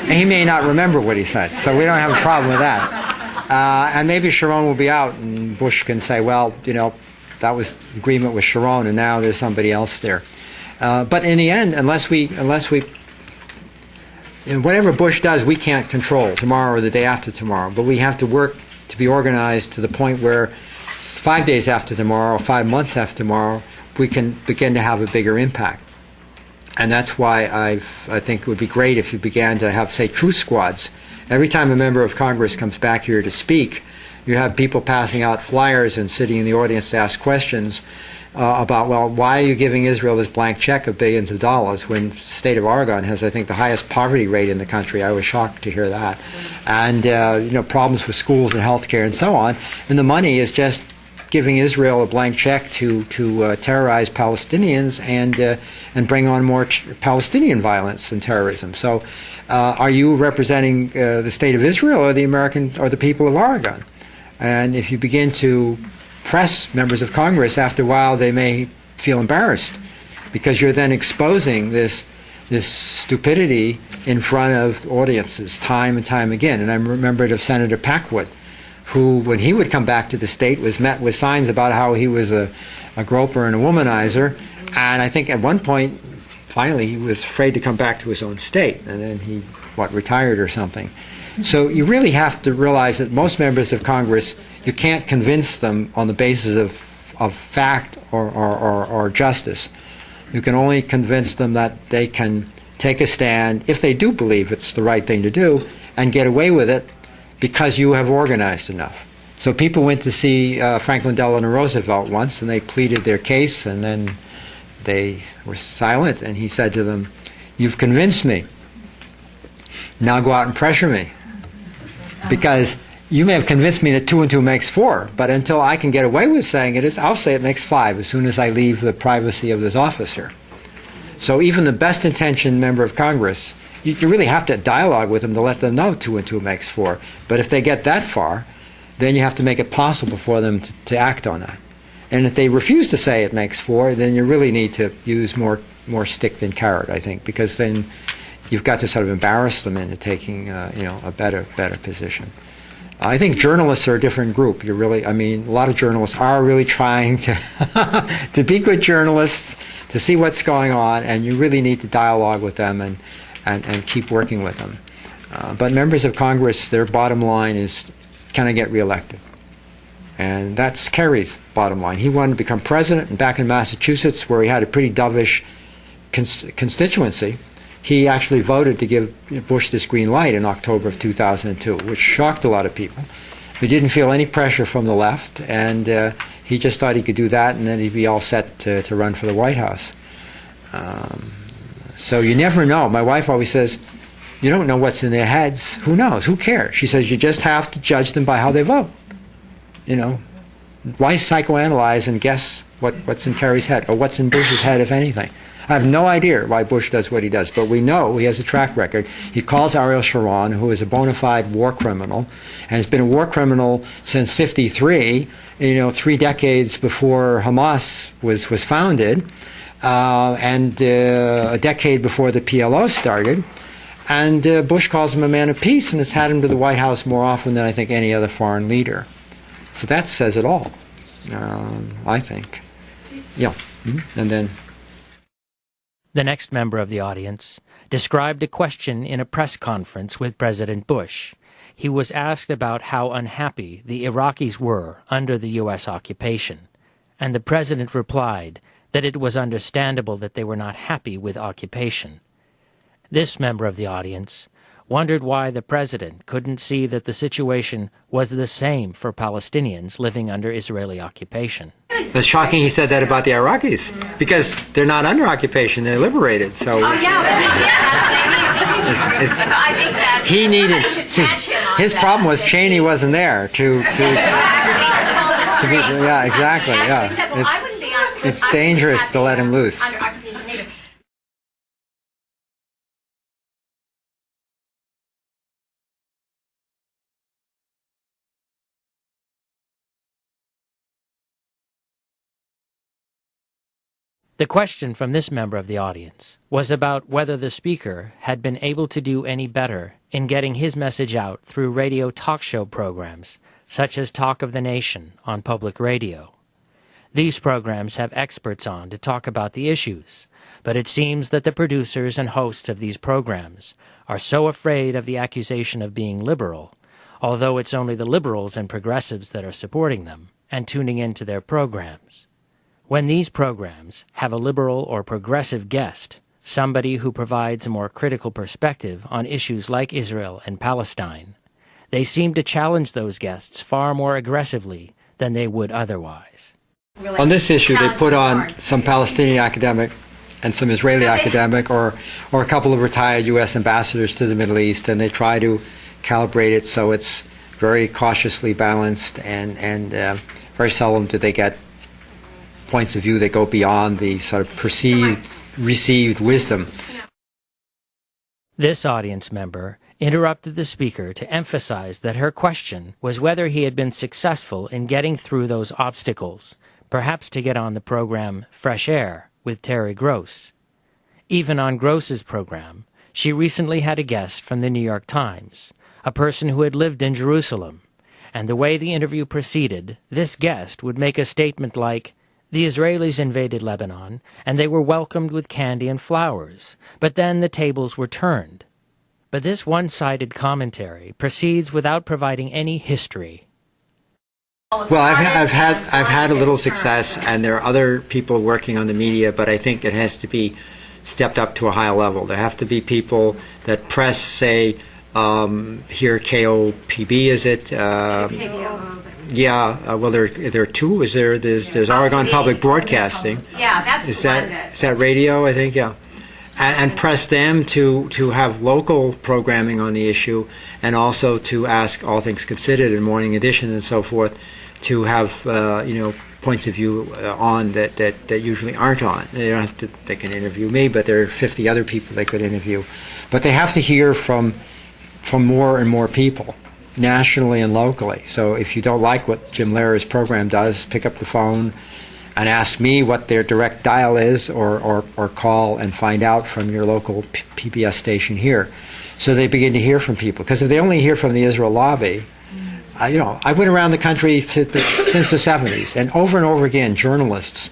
And he may not remember what he said, so we don't have a problem with that. And maybe Sharon will be out, and Bush can say, well, that was agreement with Sharon, and now there's somebody else there. But in the end, unless we whatever Bush does, we can't control tomorrow or the day after tomorrow. But we have to work to be organized to the point where 5 days after tomorrow, 5 months after tomorrow, we can begin to have a bigger impact. And that's why I think it would be great if you began to have, say, truth squads. Every time a member of Congress comes back here to speak, you have people passing out flyers and sitting in the audience to ask questions about, well, why are you giving Israel this blank check of billions of dollars when the state of Oregon has, I think, the highest poverty rate in the country? I was shocked to hear that. And, problems with schools and health care and so on. And the money is just giving Israel a blank check to terrorize Palestinians and bring on more Palestinian violence and terrorism. So are you representing the state of Israel or the people of Oregon? And if you begin to press members of Congress, after a while they may feel embarrassed, because you're then exposing this stupidity in front of audiences time and time again. And I'm remembered of Senator Packwood, who, when he would come back to the state, was met with signs about how he was a groper and a womanizer. And I think at one point, finally, he was afraid to come back to his own state, and then he, retired or something. So you really have to realize that most members of Congress, you can't convince them on the basis of fact or justice. You can only convince them that they can take a stand, if they do believe it's the right thing to do, and get away with it because you have organized enough. So people went to see Franklin Delano Roosevelt once, and they pleaded their case, and then they were silent, and he said to them, "You've convinced me. Now go out and pressure me. Because you may have convinced me that 2 and 2 makes 4, but until I can get away with saying it is, I'll say it makes 5 as soon as I leave the privacy of this office here." So even the best-intentioned member of Congress, you really have to dialogue with them to let them know 2 and 2 makes 4. But if they get that far, then you have to make it possible for them to act on that. And if they refuse to say it makes 4, then you really need to use more stick than carrot, I think, because then you've got to sort of embarrass them into taking a better position. I think journalists are a different group. A lot of journalists are really trying to to be good journalists, to see what's going on, and you really need to dialogue with them and keep working with them. But members of Congress, their bottom line is, can I get reelected? And that's Kerry's bottom line. He wanted to become president, and back in Massachusetts, where he had a pretty dovish constituency, he actually voted to give Bush this green light in October of 2002, which shocked a lot of people. He didn't feel any pressure from the left, and he just thought he could do that, and then he'd be all set to run for the White House. So you never know. My wife always says, you don't know what's in their heads. Who knows? Who cares? She says, you just have to judge them by how they vote. Why psychoanalyze and guess what's in Kerry's head, or what's in Bush's head, if anything? I have no idea why Bush does what he does, but we know he has a track record. He calls Ariel Sharon, who is a bona fide war criminal, and has been a war criminal since '53, 3 decades before Hamas was founded, and a decade before the PLO started. And Bush calls him a man of peace and has had him to the White House more often than I think any other foreign leader. So that says it all, I think. Yeah. Mm-hmm. And then... The next member of the audience described a question in a press conference with President Bush. He was asked about how unhappy the Iraqis were under the U.S. occupation, and the president replied that it was understandable that they were not happy with occupation. This member of the audience wondered why the president couldn't see that the situation was the same for Palestinians living under Israeli occupation. It's shocking he said that about the Iraqis, because they're not under occupation, they're liberated. So Oh, yeah, I think that he needed... catch him on His that. problem was Cheney wasn't there to be... Yeah, exactly, Actually said, well, yeah. I wouldn't be on- It's I wouldn't be dangerous happy to let him loose. under occupation either. The question from this member of the audience was about whether the speaker had been able to do any better in getting his message out through radio talk show programs, such as Talk of the Nation on public radio. These programs have experts on to talk about the issues, but it seems that the producers and hosts of these programs are so afraid of the accusation of being liberal, although it's only the liberals and progressives that are supporting them and tuning into their programs. When these programs have a liberal or progressive guest, somebody who provides a more critical perspective on issues like Israel and Palestine, they seem to challenge those guests far more aggressively than they would otherwise. Really On this issue, they put on hard. some Palestinian academic and some Israeli academic, or a couple of retired U.S. ambassadors to the Middle East, and they try to calibrate it so it's very cautiously balanced, and very seldom do they get points of view that go beyond the sort of received wisdom. This audience member interrupted the speaker to emphasize that her question was whether he had been successful in getting through those obstacles, perhaps to get on the program Fresh Air with Terry Gross. Even on Gross's program, she recently had a guest from the New York Times, a person who had lived in Jerusalem, and the way the interview proceeded, this guest would make a statement like, "The Israelis invaded Lebanon, and they were welcomed with candy and flowers, but then the tables were turned." But this one-sided commentary proceeds without providing any history. Well, I've had a little success, and there are other people working on the media, but I think it has to be stepped up to a higher level. There have to be people that press, say, here KOPB, is it? Yeah. Well, there are two. There's Oregon Public Broadcasting. Yeah, that's Is the one that radio? I think, yeah. And press them to have local programming on the issue, and also to ask All Things Considered and Morning Edition and so forth to have points of view on that usually aren't on. They can interview me, but there are 50 other people they could interview. But they have to hear from more and more people, nationally and locally. So if you don't like what Jim Lehrer's program does, pick up the phone and ask me what their direct dial is, or call and find out from your local PBS station here. So they begin to hear from people. Because if they only hear from the Israel lobby, I went around the country since the 70s, and over again, journalists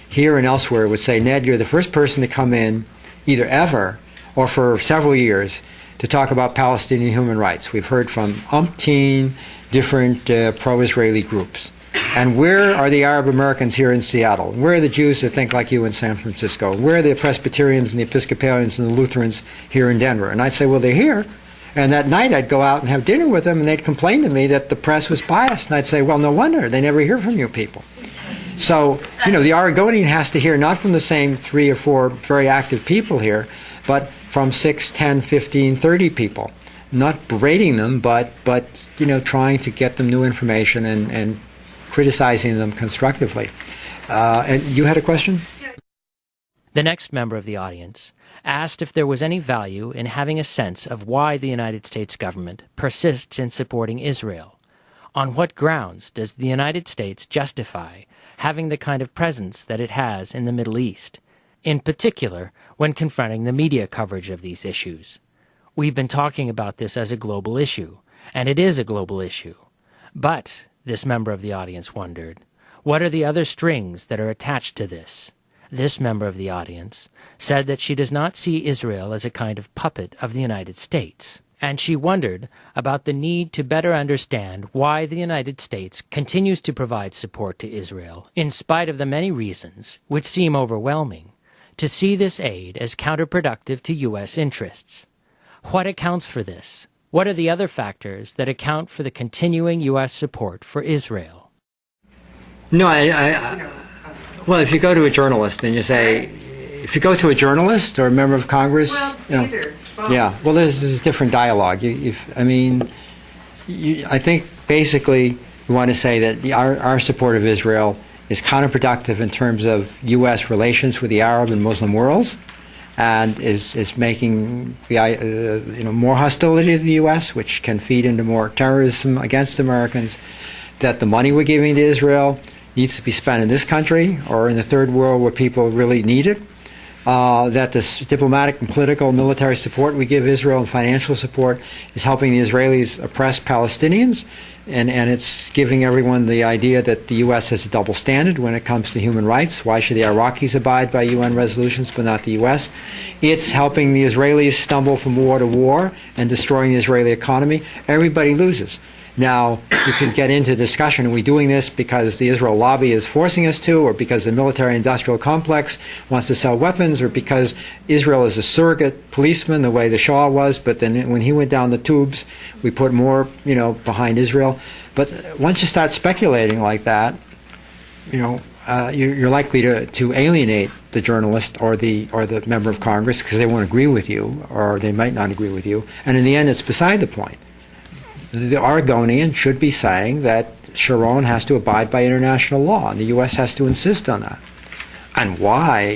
here and elsewhere would say, "Ned, you're the first person to come in, either ever or for several years, to talk about Palestinian human rights. We've heard from umpteen different pro-Israeli groups. And where are the Arab Americans here in Seattle? Where are the Jews that think like you in San Francisco? Where are the Presbyterians and the Episcopalians and the Lutherans here in Denver?" And I'd say, "Well, they're here." And that night I'd go out and have dinner with them, and they'd complain to me that the press was biased. And I'd say, "Well, no wonder. They never hear from you people." So, the Oregonian has to hear not from the same 3 or 4 very active people here, but from 6, 10, 15, 30 people. Not berating them, but trying to get them new information and criticizing them constructively. And you had a question? The next member of the audience asked if there was any value in having a sense of why the United States government persists in supporting Israel. On what grounds does the United States justify having the kind of presence that it has in the Middle East, in particular when confronting the media coverage of these issues? We've been talking about this as a global issue, and it is a global issue. But, this member of the audience wondered, what are the other strings that are attached to this? This member of the audience said that she does not see Israel as a kind of puppet of the United States, and she wondered about the need to better understand why the United States continues to provide support to Israel, in spite of the many reasons, which seem overwhelming, to see this aid as counterproductive to U.S. interests. What accounts for this? What are the other factors that account for the continuing U.S. support for Israel? No, well, if you go to a journalist and you say, if you go to a journalist or a member of Congress, either. Both. yeah, well, there's a different dialogue. I think basically you want to say that our support of Israel is counterproductive in terms of U.S. relations with the Arab and Muslim worlds, and is making the more hostility to the U.S., which can feed into more terrorism against Americans. That the money we're giving to Israel needs to be spent in this country or in the third world where people really need it. That this diplomatic and political and military support we give Israel and financial support is helping the Israelis oppress Palestinians, and it's giving everyone the idea that the U.S. has a double standard when it comes to human rights. Why should the Iraqis abide by UN resolutions but not the U.S.? It's helping the Israelis stumble from war to war and destroying the Israeli economy. Everybody loses. Now, you can get into discussion, are we doing this because the Israel lobby is forcing us to, or because the military-industrial complex wants to sell weapons, or because Israel is a surrogate policeman the way the Shah was, but then when he went down the tubes, we put more, behind Israel. But once you start speculating like that, you're likely to alienate the journalist or the member of Congress because they won't agree with you, or they might not agree with you, and in the end, it's beside the point. The Oregonian should be saying that Sharon has to abide by international law, and the U.S. has to insist on that. And why,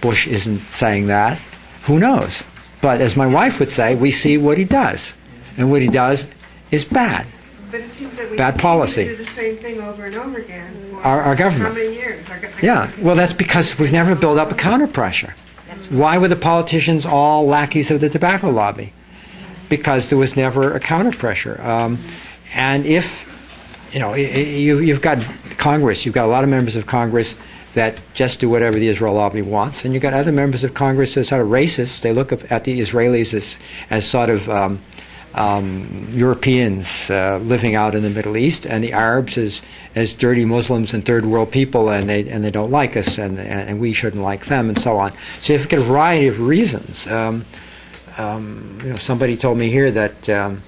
Bush isn't saying that, who knows? But as my wife would say, we see what he does. And what he does is bad. But it seems that we bad policy. do the same thing over and over again. Our government. How many years? Yeah, well, that's because we've never built up a counter-pressure. Why were the politicians all lackeys of the tobacco lobby? Because there was never a counter-pressure. And if, you've got Congress, you've got a lot of members of Congress that just do whatever the Israel lobby wants, and you've got other members of Congress that are sort of racist. They look at the Israelis as sort of Europeans living out in the Middle East, and the Arabs as dirty Muslims and third world people, and they don't like us, and we shouldn't like them, and so on. So you've got a variety of reasons. Somebody told me here that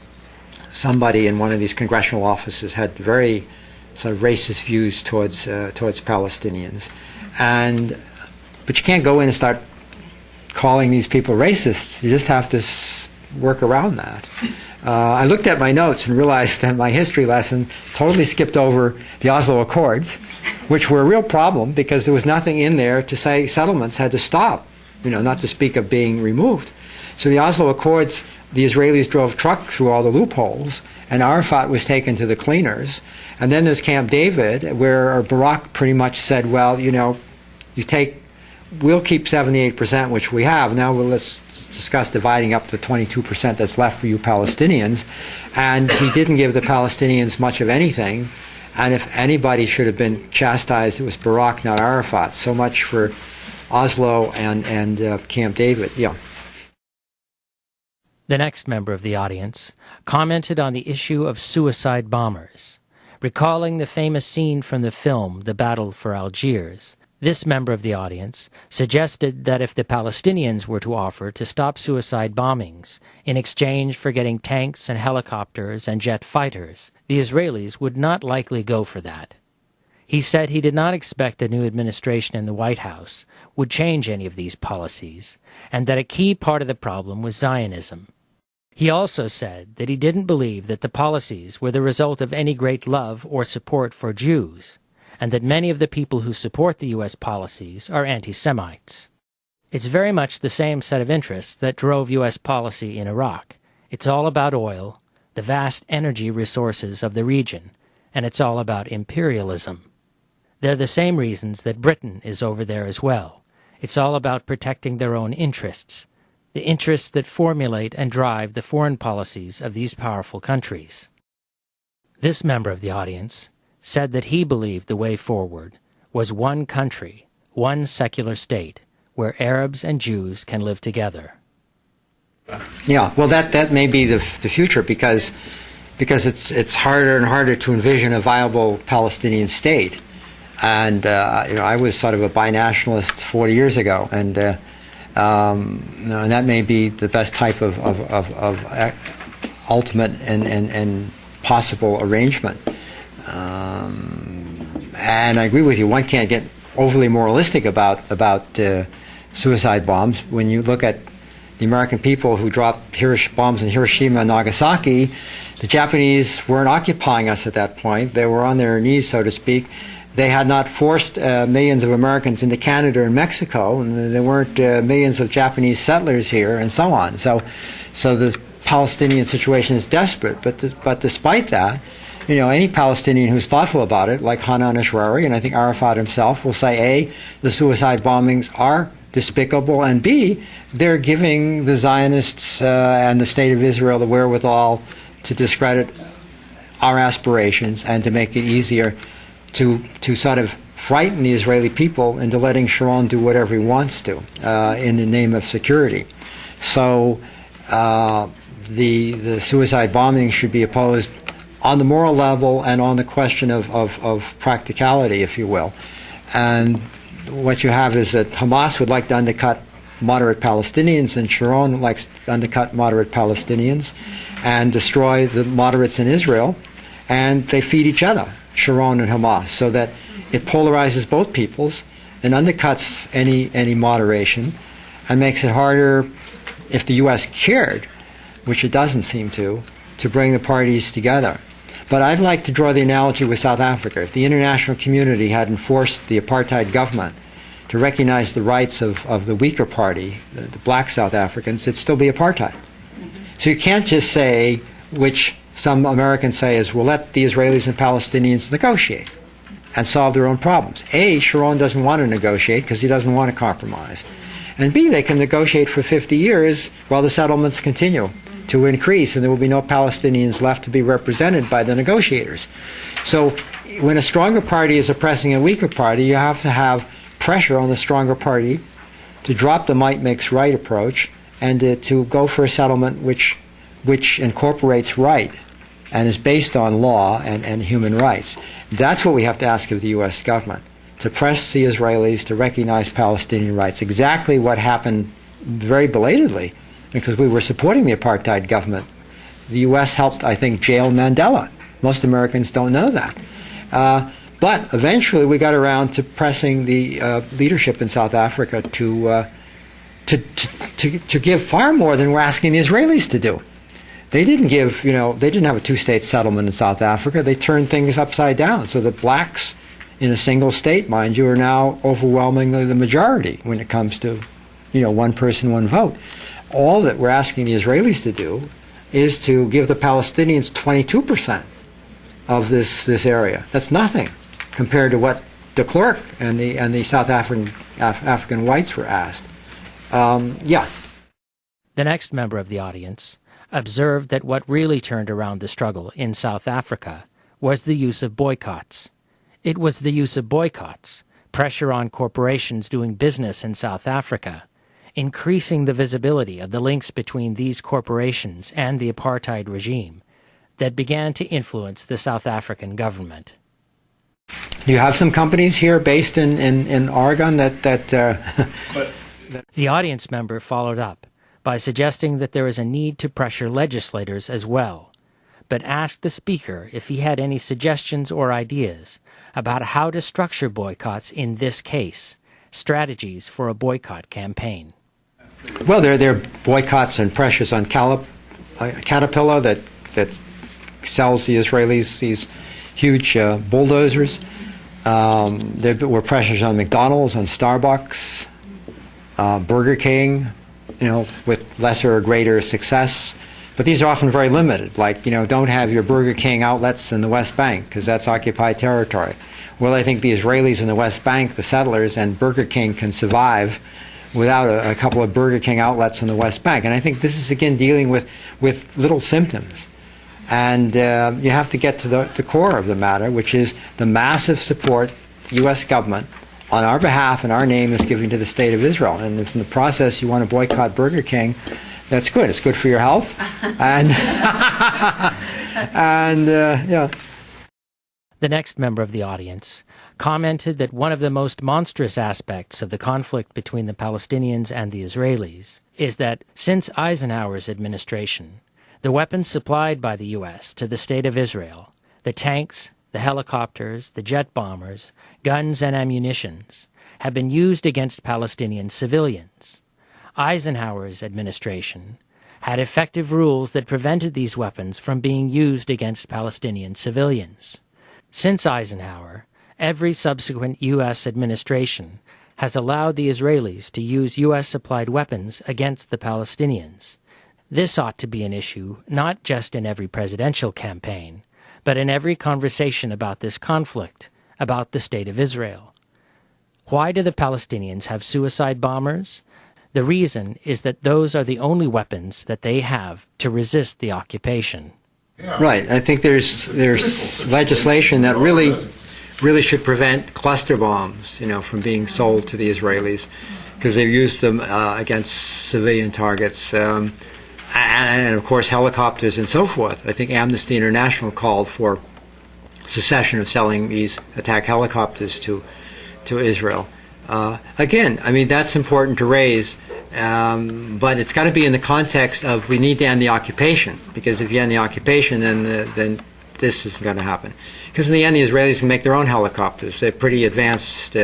somebody in one of these congressional offices had very sort of racist views towards Palestinians, but you can't go in and start calling these people racists. You just have to work around that. I looked at my notes and realized that my history lesson totally skipped over the Oslo Accords, which were a real problem because there was nothing in there to say settlements had to stop, not to speak of being removed. So the Oslo Accords, the Israelis drove truck through all the loopholes, and Arafat was taken to the cleaners. And then there's Camp David, where Barak pretty much said, well, we'll keep 78%, which we have. Now let's discuss dividing up the 22% that's left for you Palestinians. And he didn't give the Palestinians much of anything. And if anybody should have been chastised, it was Barak, not Arafat. So much for Oslo and Camp David. Yeah. The next member of the audience commented on the issue of suicide bombers. Recalling the famous scene from the film The Battle for Algiers, this member of the audience suggested that if the Palestinians were to offer to stop suicide bombings in exchange for getting tanks and helicopters and jet fighters, the Israelis would not likely go for that. He said he did not expect the new administration in the White House would change any of these policies, and that a key part of the problem was Zionism. He also said that he didn't believe that the policies were the result of any great love or support for Jews, and that many of the people who support the U.S. policies are anti-Semites. It's very much the same set of interests that drove U.S. policy in Iraq. It's all about oil, the vast energy resources of the region, and it's all about imperialism. They're the same reasons that Britain is over there as well. It's all about protecting their own interests. the interests that formulate and drive the foreign policies of these powerful countries. This member of the audience said that he believed the way forward was one country, one secular state, where Arabs and Jews can live together. Yeah, well, that may be the future because it's harder and harder to envision a viable Palestinian state. And I was sort of a binationalist 40 years ago, and that may be the best type of ultimate and possible arrangement. And I agree with you. One can't get overly moralistic about suicide bombs. When you look at the American people who dropped bombs in Hiroshima and Nagasaki, the Japanese weren't occupying us at that point. They were on their knees, so to speak. They had not forced millions of Americans into Canada and Mexico, and there weren't millions of Japanese settlers here, and so on. So the Palestinian situation is desperate. But despite that, any Palestinian who's thoughtful about it, like Hanan Ashrawi, and I think Arafat himself, will say, A, the suicide bombings are despicable, and B, they're giving the Zionists and the State of Israel the wherewithal to discredit our aspirations and to make it easier to sort of frighten the Israeli people into letting Sharon do whatever he wants to in the name of security. So the suicide bombing should be opposed on the moral level and on the question of practicality, if you will. And what you have is that Hamas would like to undercut moderate Palestinians, and Sharon likes to undercut moderate Palestinians and destroy the moderates in Israel, and they feed each other, Sharon and Hamas, so that it polarizes both peoples and undercuts any moderation and makes it harder, if the U.S. cared, which it doesn't seem to bring the parties together. But I'd like to draw the analogy with South Africa. If the international community hadn't forced the apartheid government to recognize the rights of the weaker party, the black South Africans, it'd still be apartheid. So you can't just say, which some Americans say is, well, let the Israelis and Palestinians negotiate and solve their own problems. A, Sharon doesn't want to negotiate because he doesn't want to compromise. And B, they can negotiate for 50 years while the settlements continue to increase, and there will be no Palestinians left to be represented by the negotiators. So when a stronger party is oppressing a weaker party, you have to have pressure on the stronger party to drop the might makes right approach and to go for a settlement which incorporates right and is based on law and human rights. That's what we have to ask of the U.S. government, to press the Israelis to recognize Palestinian rights. Exactly what happened very belatedly, because we were supporting the apartheid government. The U.S. helped, I think, jail Mandela. Most Americans don't know that. But eventually we got around to pressing the leadership in South Africa to give far more than we're asking the Israelis to do. They didn't give, they didn't have a two-state settlement in South Africa. They turned things upside down. So the blacks in a single state, mind you, are now overwhelmingly the majority when it comes to, one person, one vote. All that we're asking the Israelis to do is to give the Palestinians 22% of this area. That's nothing compared to what de Klerk and the South African whites were asked. Yeah. The next member of the audience observed that what really turned around the struggle in South Africa was the use of boycotts. It was the use of boycotts, pressure on corporations doing business in South Africa, increasing the visibility of the links between these corporations and the apartheid regime, that began to influence the South African government. Do you have some companies here based in Oregon that The audience member followed up by suggesting that there is a need to pressure legislators as well, but asked the speaker if he had any suggestions or ideas about how to structure boycotts in this case, strategies for a boycott campaign. Well, there are boycotts and pressures on Caterpillar that sells the Israelis these huge bulldozers. There were pressures on McDonald's, on Starbucks, Burger King, with lesser or greater success. But these are often very limited, like, don't have your Burger King outlets in the West Bank because that's occupied territory. Well, I think the Israelis in the West Bank, the settlers, and Burger King can survive without a couple of Burger King outlets in the West Bank. And I think this is, again, dealing with little symptoms. And you have to get to the core of the matter, which is the massive support the U.S. government, on our behalf and our name, is giving to the State of Israel. And if in the process you want to boycott Burger King, that's good. It's good for your health. And, yeah. The next member of the audience commented that one of the most monstrous aspects of the conflict between the Palestinians and the Israelis is that since Eisenhower's administration, the weapons supplied by the U.S. to the State of Israel, the tanks, the helicopters, the jet bombers, guns and ammunitions, have been used against Palestinian civilians. Eisenhower's administration had effective rules that prevented these weapons from being used against Palestinian civilians. Since Eisenhower, every subsequent U.S. administration has allowed the Israelis to use U.S.-supplied weapons against the Palestinians. This ought to be an issue not just in every presidential campaign, but in every conversation about this conflict, about the State of Israel. Why do the Palestinians have suicide bombers? The reason is that those are the only weapons that they have to resist the occupation. Right. I think there's legislation that really should prevent cluster bombs, from being sold to the Israelis, because they've used them against civilian targets. And of course, helicopters and so forth. I think Amnesty International called for cessation of selling these attack helicopters to Israel. Again, I mean, that's important to raise, but it's got to be in the context of we need to end the occupation, because if you end the occupation, then this isn't going to happen. Because in the end, the Israelis can make their own helicopters. They're pretty advanced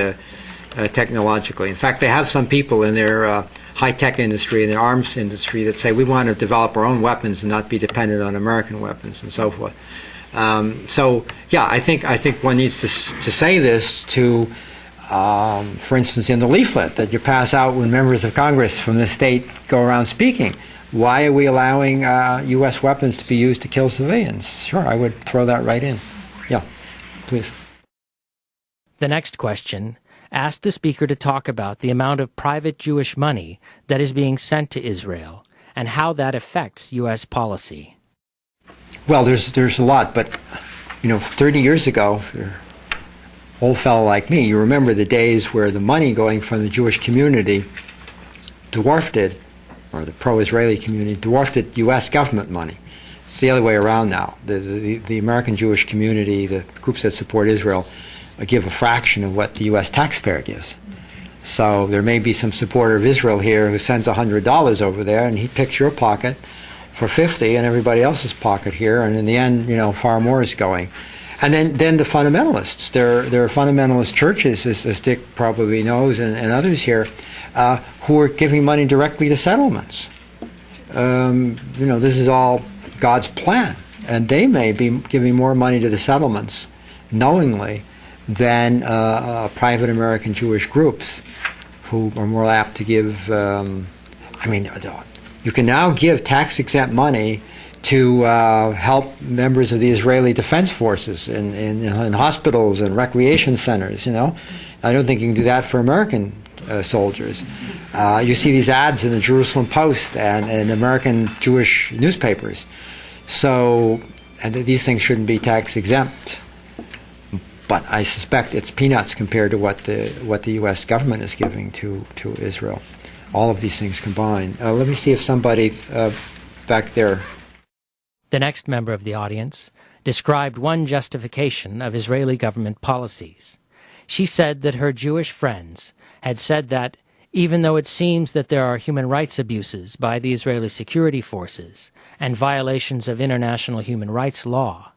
technologically. In fact, they have some people in their high-tech industry and the arms industry that say we want to develop our own weapons and not be dependent on American weapons and so forth. So yeah, I think one needs to say this to, for instance, in the leaflet that you pass out when members of Congress from this state go around speaking. Why are we allowing U.S. weapons to be used to kill civilians? Sure, I would throw that right in. Yeah, please. The next question asked the speaker to talk about the amount of private Jewish money that is being sent to Israel and how that affects U.S. policy. Well, there's a lot, but 30 years ago, if you're an old fellow like me, you remember the days where the money going from the Jewish community dwarfed it, or the pro-Israeli community dwarfed it, U.S. government money. It's the other way around now. The American Jewish community, the groups that support Israel, give a fraction of what the U.S. taxpayer gives. So there may be some supporter of Israel here who sends $100 over there, and he picks your pocket for 50 and everybody else's pocket here, and in the end, far more is going. And then the fundamentalists. There are fundamentalist churches, as Dick probably knows, and others here, who are giving money directly to settlements. This is all God's plan, and they may be giving more money to the settlements knowingly than private American Jewish groups who are more apt to give, you can now give tax-exempt money to help members of the Israeli Defense Forces in hospitals and recreation centers, I don't think you can do that for American soldiers. You see these ads in the Jerusalem Post and in American Jewish newspapers. So, and these things shouldn't be tax-exempt. But I suspect it's peanuts compared to what the U.S. government is giving to Israel. All of these things combined. Let me see if somebody back there. The next member of the audience described one justification of Israeli government policies. She said that her Jewish friends had said that even though it seems that there are human rights abuses by the Israeli security forces and violations of international human rights law,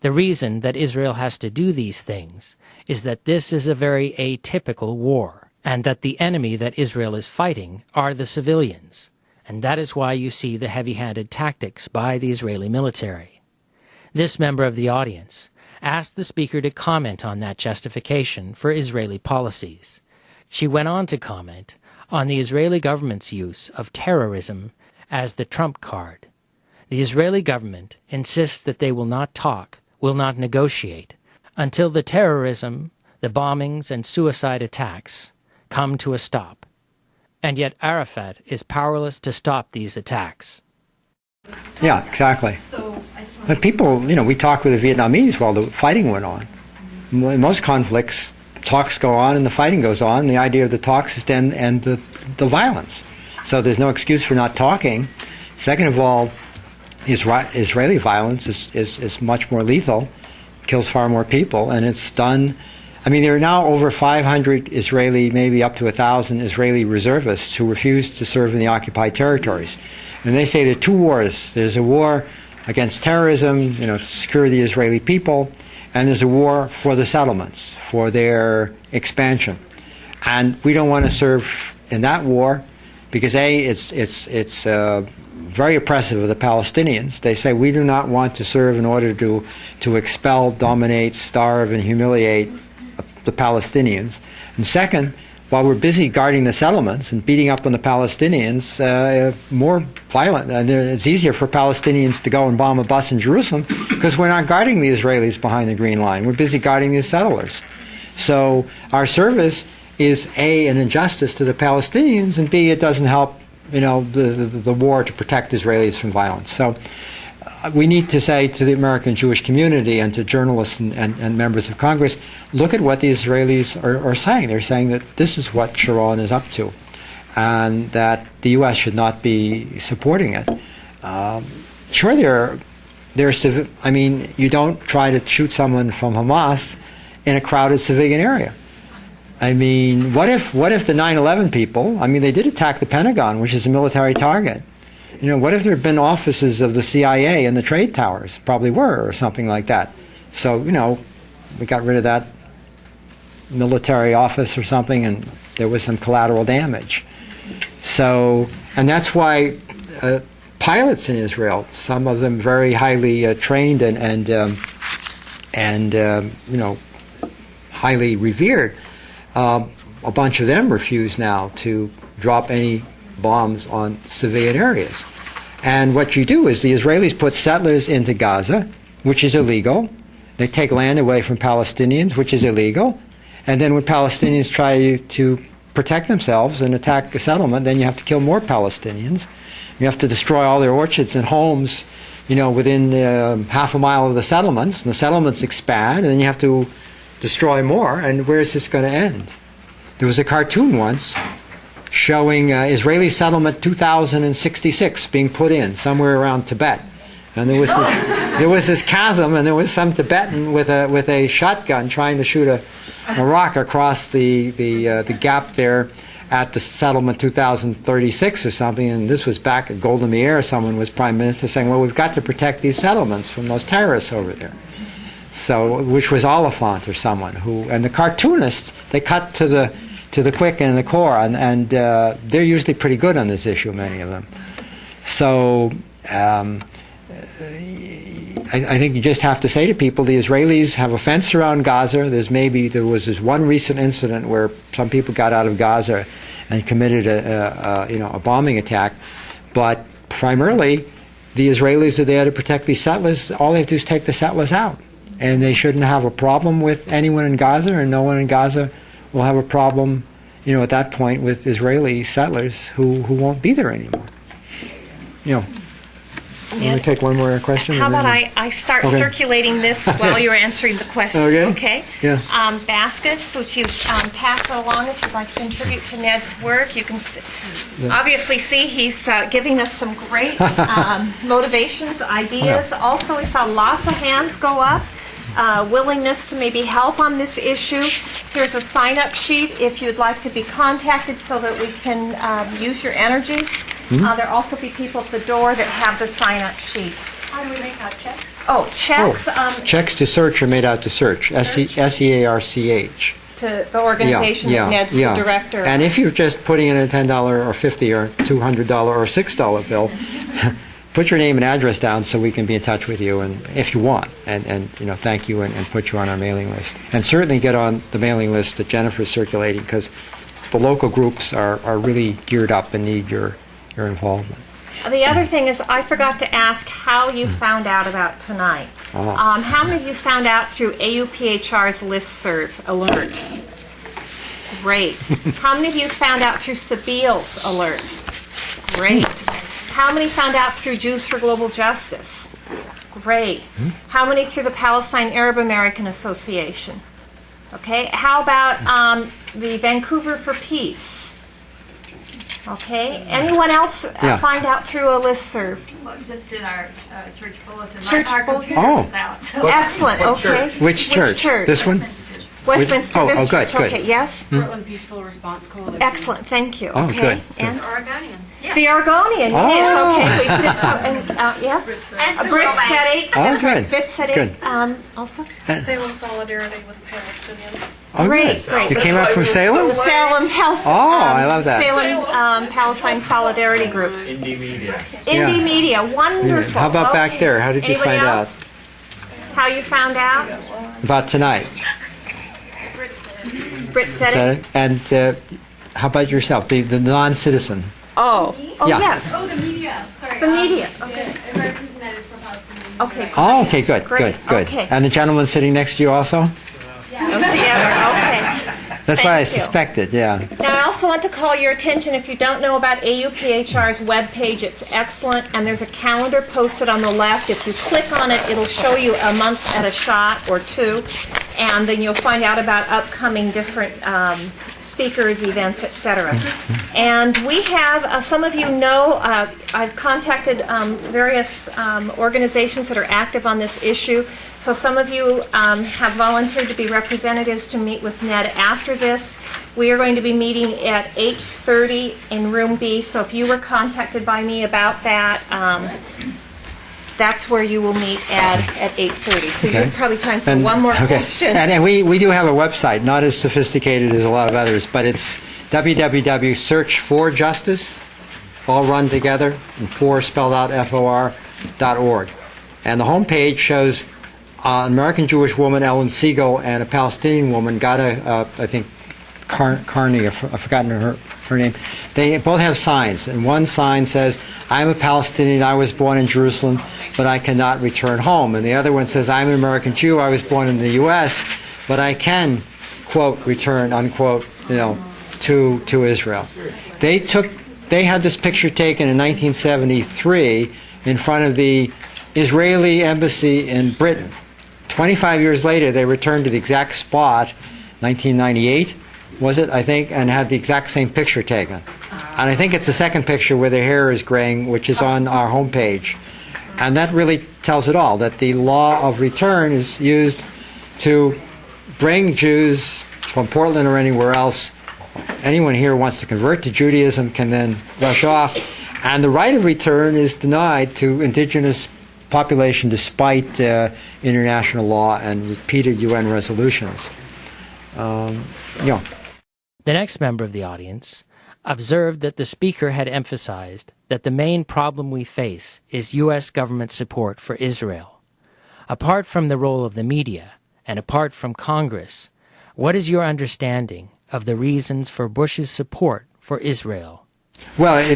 the reason that Israel has to do these things is that this is a very atypical war, and that the enemy that Israel is fighting are the civilians, and that is why you see the heavy-handed tactics by the Israeli military. This member of the audience asked the speaker to comment on that justification for Israeli policies. She went on to comment on the Israeli government's use of terrorism as the trump card. The Israeli government insists that they will not talk, will not negotiate, until the terrorism, the bombings and suicide attacks come to a stop. And yet Arafat is powerless to stop these attacks. Yeah, exactly. But people, we talked with the Vietnamese while the fighting went on. In most conflicts, talks go on and the fighting goes on. The idea of the talks is to end the violence. So there's no excuse for not talking. Second of all, Israeli violence is much more lethal, kills far more people, and it's done. I mean, there are now over 500 Israeli, maybe up to 1,000 Israeli reservists who refuse to serve in the occupied territories. And they say there are two wars. There's a war against terrorism, to secure the Israeli people, and there's a war for the settlements, for their expansion. And we don't want to serve in that war because, A, it's very oppressive of the Palestinians. They say we do not want to serve in order to expel, dominate, starve, and humiliate the Palestinians. And second, while we're busy guarding the settlements and beating up on the Palestinians, more violent. And it's easier for Palestinians to go and bomb a bus in Jerusalem because we're not guarding the Israelis behind the Green Line. We're busy guarding the settlers. So our service is A, an injustice to the Palestinians, and B, it doesn't help the war to protect Israelis from violence. So we need to say to the American Jewish community and to journalists and members of Congress, look at what the Israelis are saying. They're saying that this is what Sharon is up to and that the U.S. should not be supporting it. Sure, you don't try to shoot someone from Hamas in a crowded civilian area. I mean, what if the 9/11 people, they did attack the Pentagon, which is a military target. What if there had been offices of the CIA in the trade towers? Probably were, or something like that. So, we got rid of that military office or something, and there was some collateral damage. So, and that's why pilots in Israel, some of them very highly trained and highly revered, a bunch of them refuse now to drop any bombs on civilian areas. And what you do is the Israelis put settlers into Gaza, which is illegal. They take land away from Palestinians, which is illegal. And then when Palestinians try to protect themselves and attack a settlement, then you have to kill more Palestinians. You have to destroy all their orchards and homes, within half a mile of the settlements. And the settlements expand, and then you have to destroy more. And where is this going to end? There was a cartoon once showing Israeli settlement 2066 being put in somewhere around Tibet, and there was this chasm, and there was some Tibetan with a shotgun trying to shoot a rock across the gap there at the settlement 2036 or something. And this was back at Golda Meir. Someone was prime minister saying, "Well, we've got to protect these settlements from those terrorists over there." So, which was Oliphant or someone who, and the cartoonists, they cut to the quick and the core, and they're usually pretty good on this issue, many of them. So I think you just have to say to people, the Israelis have a fence around Gaza. There was this one recent incident where some people got out of Gaza and committed a bombing attack, but primarily the Israelis are there to protect these settlers. All they have to do is take the settlers out, and they shouldn't have a problem with anyone in Gaza, and no one in Gaza will have a problem, at that point with Israeli settlers who won't be there anymore. Let me take one more question. How about I start circulating this while you're answering the question? Okay. Yeah. Baskets, which you pass along if you'd like to contribute to Ned's work. You can obviously see he's giving us some great motivations, ideas. Also, we saw lots of hands go up. Willingness to maybe help on this issue. Here's a sign-up sheet if you'd like to be contacted so that we can use your energies. There'll also be people at the door that have the sign-up sheets. How do we make out checks? Oh, checks. Checks to search are made out to Search. SEARCH. To the organization that Ned's the director. And if you're just putting in a $10 or $50 or $200 or $6 bill, put your name and address down so we can be in touch with you, and if you want, and thank you and put you on our mailing list. And certainly get on the mailing list that Jennifer's circulating, because the local groups are really geared up and need your involvement. The other thing is, I forgot to ask how you found out about tonight. How many of you found out through AUPHR's listserv alert? Great. How many of you found out through Sabil's alert? Great. How many found out through Jews for Global Justice? Great. How many through the Palestine Arab American Association? Okay. How about the Vancouver for Peace? Okay. Anyone else find out through a listserv? Well, we just did our church bulletin. Church Our bulletin? computer was out, so- Excellent. Okay. Which church? This one? Westminster. This This church. good. Okay. Yes. Portland Peaceful Response Coalition. Excellent. Thank you. Oh, Okay. good. And Oregonian. the Argonian. Oh. Yes. Okay. We did, yes. And Brit said it. Oh, That's right. good. Brit said it. Good. Also. Salem Solidarity with Palestinians. Oh, Great, good. great. You came up from Salem? The Salem Palestine. I love that. Salem Palestine Solidarity Group. Indie Media. Indie Media. Wonderful. How about back Okay. there? How did you Anybody find else? out How you found out? about tonight? Brit said it. And how about yourself, the non-citizen? Oh. Oh Yeah. yes. Oh, the media. Sorry. The media. Okay. Yeah, Americans United for Palestinians. Okay. Oh, okay, good, Great. good. Okay. And the gentleman sitting next to you also? Together. Okay. That's what I Thank you. suspected, yeah. Now, I also want to call your attention, if you don't know about AUPHR's webpage, it's excellent, and there's a calendar posted on the left. If you click on it, it'll show you a month at a shot or two, and then you'll find out about upcoming different speakers, events, etc. And we have, some of you know, I've contacted various organizations that are active on this issue. So some of you have volunteered to be representatives to meet with Ned after this. We are going to be meeting at 8:30 in room B. So if you were contacted by me about that, that's where you will meet at 8:30. So you have probably time for one more question. And we do have a website, not as sophisticated as a lot of others, but it's www.searchforjustice, all run together, and for spelled out FOR.org. And the homepage shows an American Jewish woman, Ellen Siegel, and a Palestinian woman, Gada, I think, Carney, I've forgotten her name. They both have signs, and one sign says, "I'm a Palestinian, I was born in Jerusalem, but I cannot return home." And the other one says, "I'm an American Jew, I was born in the U.S., but I can, quote, return, unquote, to Israel." They had this picture taken in 1973 in front of the Israeli embassy in Britain. 25 years later, they returned to the exact spot, 1998, was it, I think, and had the exact same picture taken. And I think it's the second picture where the hair is graying, which is on our homepage. And that really tells it all, that the law of return is used to bring Jews from Portland or anywhere else. Anyone here who wants to convert to Judaism can then rush off. And the right of return is denied to indigenous population despite international law and repeated UN resolutions. The next member of the audience observed that the speaker had emphasized that the main problem we face is U.S. government support for Israel. Apart from the role of the media and apart from Congress, what is your understanding of the reasons for Bush's support for Israel? Well, I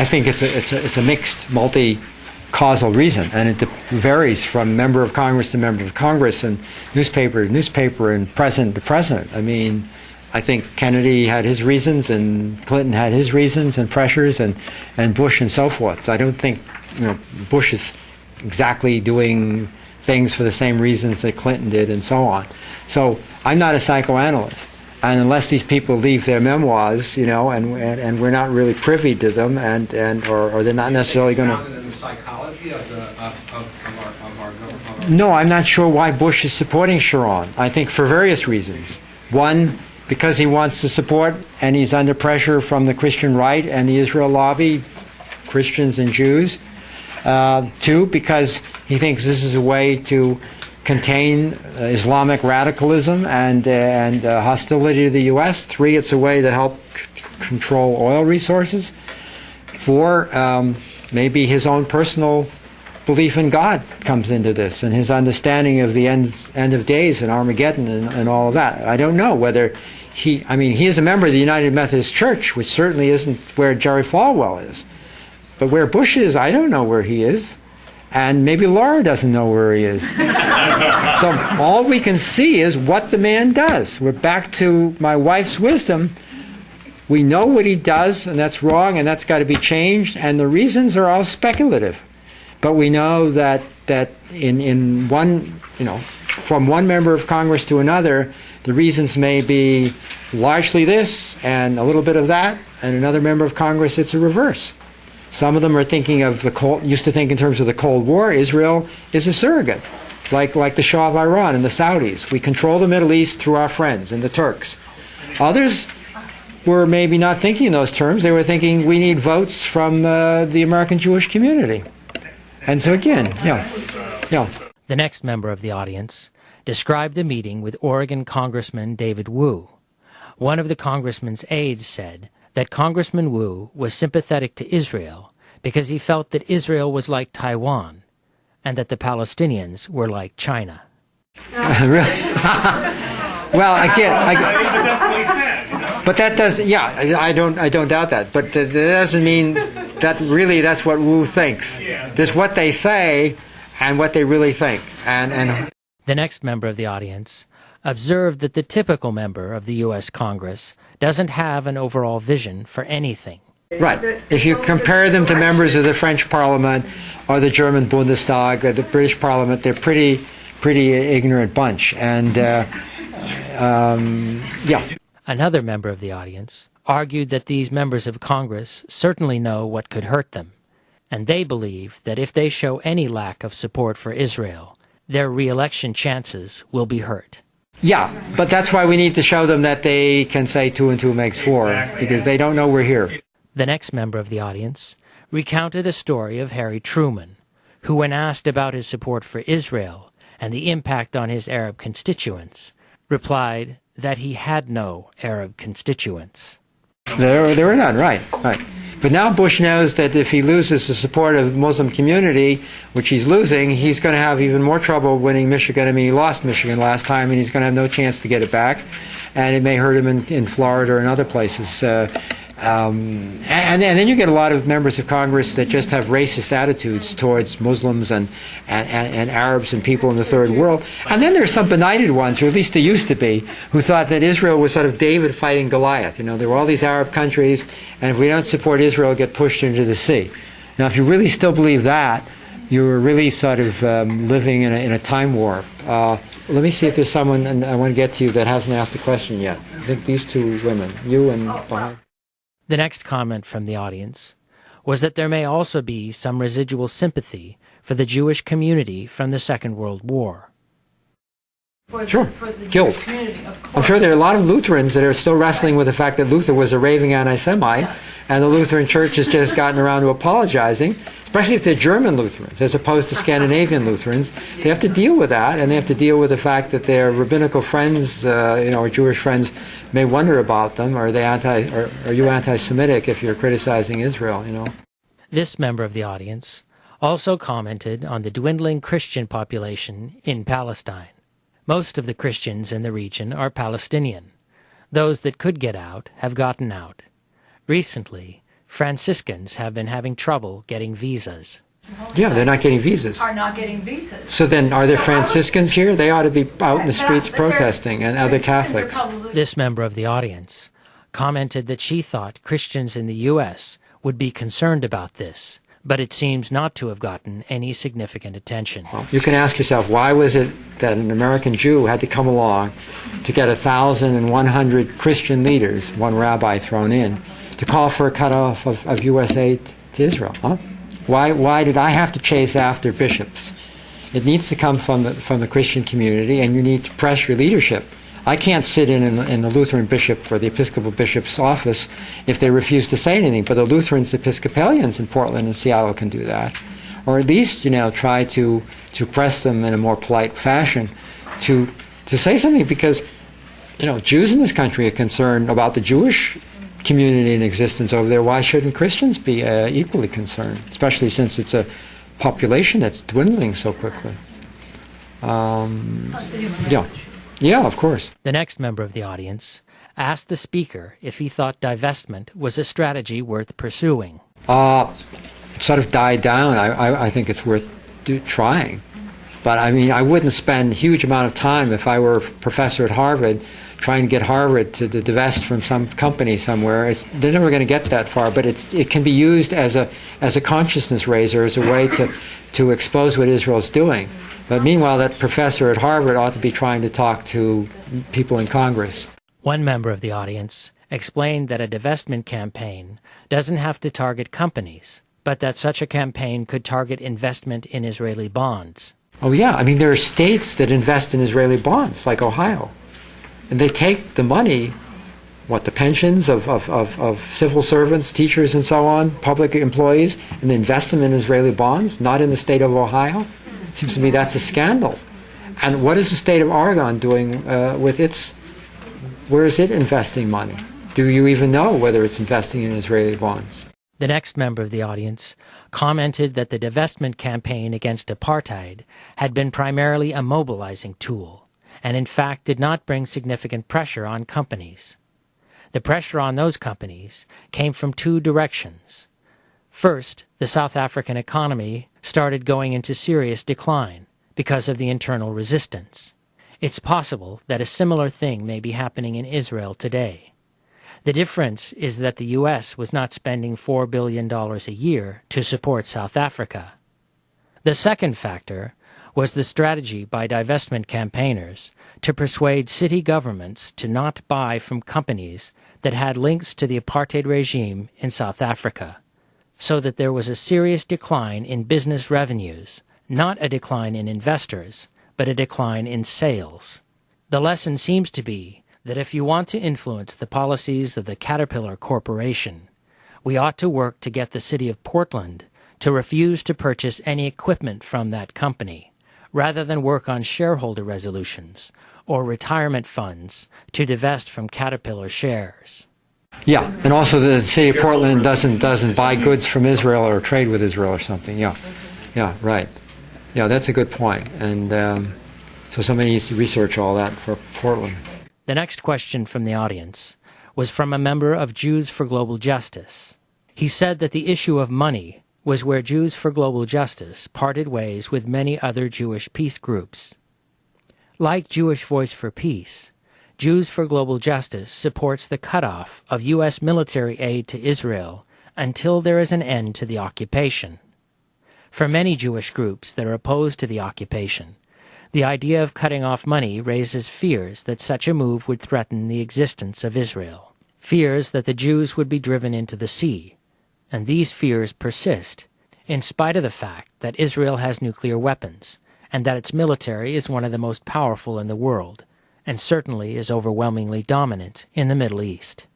think it's a mixed, multi-causal reason, and it varies from member of Congress to member of Congress, and newspaper to newspaper, and president to president. I mean, I think Kennedy had his reasons, and Clinton had his reasons and pressures, and Bush and so forth. I don't think Bush is exactly doing things for the same reasons that Clinton did, and so on. So I'm not a psychoanalyst. And unless these people leave their memoirs, and we're not really privy to them, or they're not necessarily going to. In the psychology of our government. No, I'm not sure why Bush is supporting Sharon. I think for various reasons. One, because he wants to support, and he's under pressure from the Christian right and the Israel lobby, Christians and Jews. Two, because he thinks this is a way to contain Islamic radicalism and hostility to the U.S. Three, it's a way to help control oil resources. Four, maybe his own personal belief in God comes into this, and his understanding of the end of days and Armageddon and all of that. I don't know whether he is a member of the United Methodist Church, which certainly isn't where Jerry Falwell is. But where Bush is, I don't know where he is. And maybe Laura doesn't know where he is. So all we can see is what the man does. We're back to my wife's wisdom. We know what he does, and that's wrong, and that's got to be changed, and the reasons are all speculative. But we know that in one, from one member of Congress to another, the reasons may be largely this and a little bit of that, and another member of Congress it's a reverse. Some of them are thinking of used to think in terms of the Cold War. Israel is a surrogate, like the Shah of Iran and the Saudis. We control the Middle East through our friends and the Turks. Others were maybe not thinking in those terms. They were thinking we need votes from the American Jewish community. And so again, yeah. The next member of the audience described a meeting with Oregon Congressman David Wu. One of the congressman's aides said that Congressman Wu was sympathetic to Israel because he felt that Israel was like Taiwan and that the Palestinians were like China. Really? Well, but that does, I don't doubt that. But that doesn't mean that really that's what Wu thinks. There's what they say and what they really think. And the next member of the audience observed that the typical member of the U.S. Congress doesn't have an overall vision for anything. Right. If you compare them to members of the French Parliament or the German Bundestag or the British Parliament, they're pretty ignorant bunch. And Another member of the audience argued that these members of Congress certainly know what could hurt them, and they believe that if they show any lack of support for Israel, their re-election chances will be hurt. Yeah, but that's why we need to show them that they can say 2 and 2 makes 4, because they don't know we're here. The next member of the audience recounted a story of Harry Truman, who, when asked about his support for Israel and the impact on his Arab constituents, replied that he had no Arab constituents. There were none, right. But now Bush knows that if he loses the support of the Muslim community, which he's losing, he's going to have even more trouble winning Michigan. I mean, he lost Michigan last time, and he's going to have no chance to get it back. And it may hurt him in Florida or in other places. And then you get a lot of members of Congress that just have racist attitudes towards Muslims and Arabs and people in the third world. And then there's some benighted ones, or at least there used to be, who thought that Israel was sort of David fighting Goliath. There were all these Arab countries, and if we don't support Israel, get pushed into the sea. Now, if you really still believe that, you're really sort of living in a time warp. Let me see if there's someone, and I want to get to you, that hasn't asked a question yet. I think these two women, you and behind. The next comment from the audience was that there may also be some residual sympathy for the Jewish community from the Second World War. Sure, guilt. I'm sure there are a lot of Lutherans that are still wrestling with the fact that Luther was a raving anti-Semite, and the Lutheran Church has just gotten around to apologizing, especially if they're German Lutherans, as opposed to Scandinavian Lutherans. They have to deal with that, and they have to deal with the fact that their rabbinical friends, or Jewish friends, may wonder about them. Are you anti-Semitic if you're criticizing Israel? This member of the audience also commented on the dwindling Christian population in Palestine. Most of the Christians in the region are Palestinian. Those that could get out have gotten out. Recently, Franciscans have been having trouble getting visas. Yeah, they're not getting visas. Are not getting visas. So then, are there Franciscans here? They ought to be out in the streets protesting, and other Catholics. This member of the audience commented that she thought Christians in the U.S. would be concerned about this, but it seems not to have gotten any significant attention. Well, you can ask yourself, why was it that an American Jew had to come along to get 1,100 Christian leaders, one rabbi thrown in, to call for a cutoff of U.S. aid to Israel? Huh? Why did I have to chase after bishops? It needs to come from the Christian community, and you need to press your leadership. I can't sit in the Lutheran bishop or the Episcopal bishop's office if they refuse to say anything, but the Lutherans, Episcopalians in Portland and Seattle can do that. Or at least, try to press them in a more polite fashion to say something, because, Jews in this country are concerned about the Jewish community in existence over there. Why shouldn't Christians be equally concerned, especially since it's a population that's dwindling so quickly? Yeah, of course. The next member of the audience asked the speaker if he thought divestment was a strategy worth pursuing. It sort of died down. I think it's worth trying. But I mean, I wouldn't spend a huge amount of time if I were a professor at Harvard trying to get Harvard to divest from some company somewhere. They're never going to get that far, but it can be used as a consciousness raiser, as a way to expose what Israel's doing. But meanwhile, that professor at Harvard ought to be trying to talk to people in Congress. One member of the audience explained that a divestment campaign doesn't have to target companies, but that such a campaign could target investment in Israeli bonds. Oh yeah, I mean, there are states that invest in Israeli bonds, like Ohio. And they take the money, the pensions of civil servants, teachers and so on, public employees, and they invest them in Israeli bonds, not in the state of Ohio. It seems to me that's a scandal. And what is the state of Oregon doing where is it investing money? Do you even know whether it's investing in Israeli bonds? The next member of the audience commented that the divestment campaign against apartheid had been primarily a mobilizing tool, and in fact did not bring significant pressure on companies. The pressure on those companies came from two directions. First, the South African economy started going into serious decline because of the internal resistance. It's possible that a similar thing may be happening in Israel today. The difference is that the U.S. was not spending $4 billion a year to support South Africa. The second factor was the strategy by divestment campaigners to persuade city governments to not buy from companies that had links to the apartheid regime in South Africa, so that there was a serious decline in business revenues, not a decline in investors, but a decline in sales. The lesson seems to be that if you want to influence the policies of the Caterpillar Corporation, we ought to work to get the city of Portland to refuse to purchase any equipment from that company, rather than work on shareholder resolutions or retirement funds to divest from Caterpillar shares. Yeah, and also the city of Portland doesn't buy goods from Israel or trade with Israel or something. Yeah, right. Yeah, that's a good point. And so somebody needs to research all that for Portland. The next question from the audience was from a member of Jews for Global Justice. He said that the issue of money was where Jews for Global Justice parted ways with many other Jewish peace groups. Like Jewish Voice for Peace, Jews for Global Justice supports the cutoff of U.S. military aid to Israel until there is an end to the occupation. For many Jewish groups that are opposed to the occupation, the idea of cutting off money raises fears that such a move would threaten the existence of Israel, fears that the Jews would be driven into the sea, and these fears persist in spite of the fact that Israel has nuclear weapons and that its military is one of the most powerful in the world, and certainly is overwhelmingly dominant in the Middle East.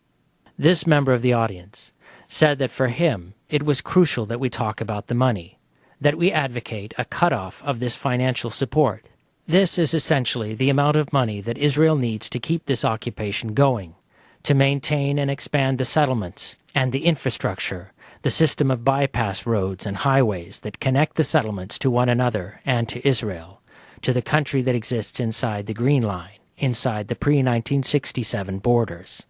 This member of the audience said that for him it was crucial that we talk about the money, that we advocate a cutoff of this financial support. This is essentially the amount of money that Israel needs to keep this occupation going, to maintain and expand the settlements and the infrastructure, the system of bypass roads and highways that connect the settlements to one another and to Israel, to the country that exists inside the Green Line, inside the pre-1967 borders.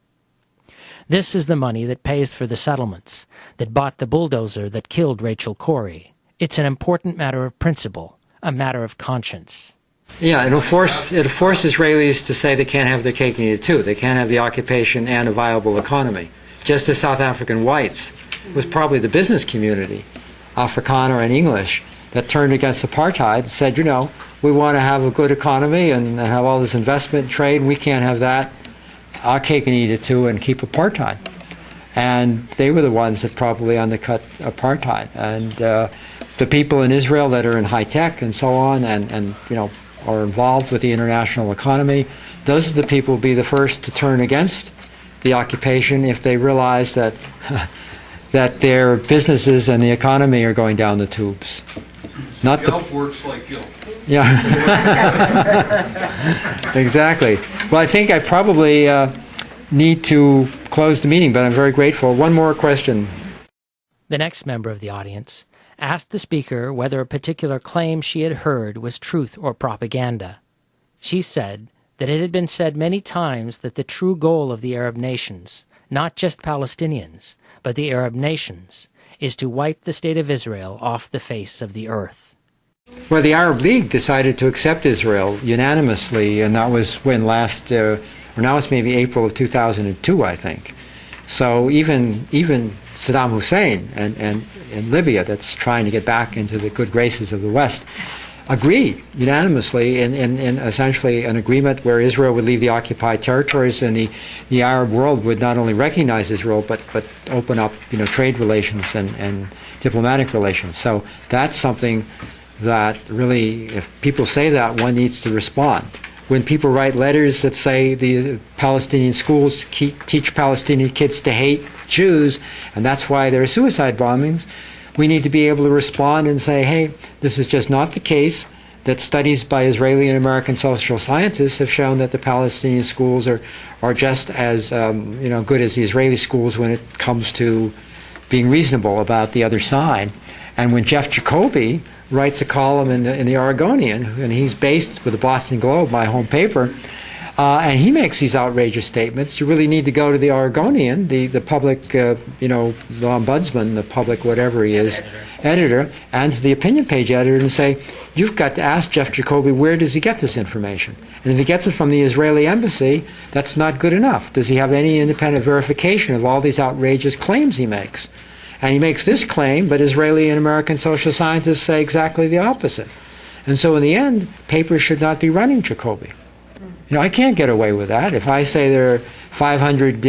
This is the money that pays for the settlements, that bought the bulldozer that killed Rachel Corrie. It's an important matter of principle, a matter of conscience. Yeah, it'll force Israelis to say they can't have their cake and eat it too. They can't have the occupation and a viable economy. Just as South African whites was probably the business community, Afrikaner and English, that turned against apartheid and said, we want to have a good economy and have all this investment trade, and we can't have that. Our cake and eat it too and keep apartheid. And they were the ones that probably undercut apartheid. And the people in Israel that are in high tech and so on and are involved with the international economy, those are the people who will be the first to turn against the occupation if they realize that that their businesses and the economy are going down the tubes. Not Guilt works like guilt. Yeah. Exactly. Well, I think I probably need to close the meeting, but I'm very grateful. One more question. The next member of the audience asked the speaker whether a particular claim she had heard was truth or propaganda. She said that it had been said many times that the true goal of the Arab nations, not just Palestinians, but the Arab nations, is to wipe the state of Israel off the face of the earth. Well, the Arab League decided to accept Israel unanimously, and that was when or now it's maybe April of 2002, I think. So even Saddam Hussein and in Libya, that's trying to get back into the good graces of the West, agreed unanimously in essentially an agreement where Israel would leave the occupied territories, and the Arab world would not only recognize Israel but open up trade relations and diplomatic relations. So that's something that really, if people say that, one needs to respond. When people write letters that say the Palestinian schools teach Palestinian kids to hate Jews, and that's why there are suicide bombings, we need to be able to respond and say, hey, this is just not the case, that studies by Israeli and American social scientists have shown that the Palestinian schools are just as good as the Israeli schools when it comes to being reasonable about the other side. And when Jeff Jacoby writes a column in the Oregonian, and he's based with the Boston Globe, my home paper, and he makes these outrageous statements, you really need to go to the Oregonian, the public, the ombudsman, the public whatever he is, editor, and to the opinion page editor and say, you've got to ask Jeff Jacoby, where does he get this information? And if he gets it from the Israeli embassy, that's not good enough. Does he have any independent verification of all these outrageous claims he makes? And he makes this claim, but Israeli and American social scientists say exactly the opposite. And so in the end, papers should not be running Jacoby. I can't get away with that. If I say there are 500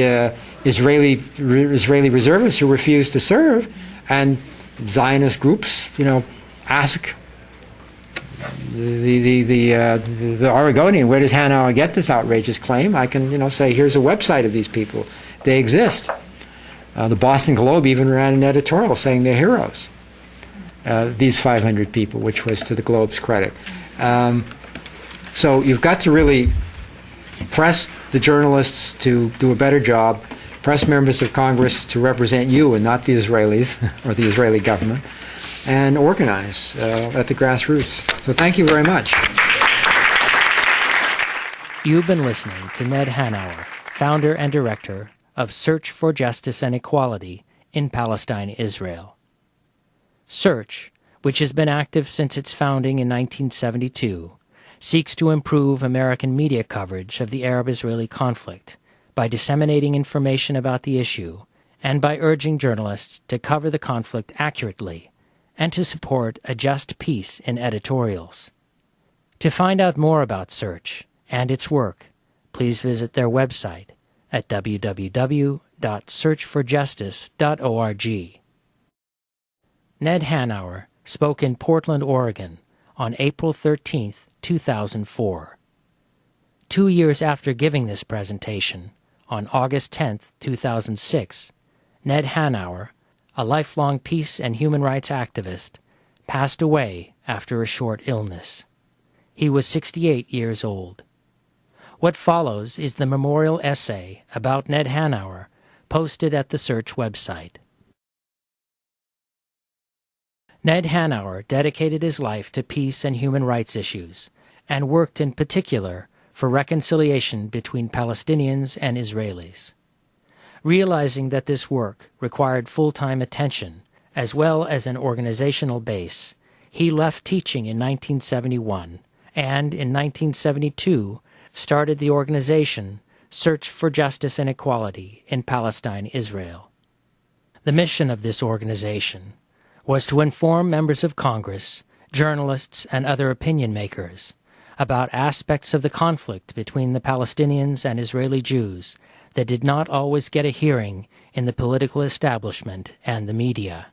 Israeli reservists who refuse to serve, and Zionist groups, ask the Oregonian, where does Hanauer get this outrageous claim? I can, say, here's a website of these people. They exist. The Boston Globe even ran an editorial saying they're heroes, these 500 people, which was to the Globe's credit. So you've got to really press the journalists to do a better job, press members of Congress to represent you and not the Israelis or the Israeli government, and organize at the grassroots. So thank you very much. You've been listening to Ned Hanauer, founder and director of Search for Justice and Equality in Palestine, Israel. Search, which has been active since its founding in 1972, seeks to improve American media coverage of the Arab-Israeli conflict by disseminating information about the issue and by urging journalists to cover the conflict accurately and to support a just peace in editorials. To find out more about Search and its work, please visit their website at www.searchforjustice.org. Ned Hanauer spoke in Portland, Oregon on April 13, 2004. 2 years after giving this presentation, on August 10, 2006, Ned Hanauer, a lifelong peace and human rights activist, passed away after a short illness. He was 68 years old. What follows is the memorial essay about Ned Hanauer posted at the Search website. Ned Hanauer dedicated his life to peace and human rights issues and worked in particular for reconciliation between Palestinians and Israelis. Realizing that this work required full-time attention as well as an organizational base, he left teaching in 1971 and in 1972 started the organization Search for Justice and Equality in Palestine, Israel. The mission of this organization was to inform members of Congress, journalists, and other opinion makers about aspects of the conflict between the Palestinians and Israeli Jews that did not always get a hearing in the political establishment and the media.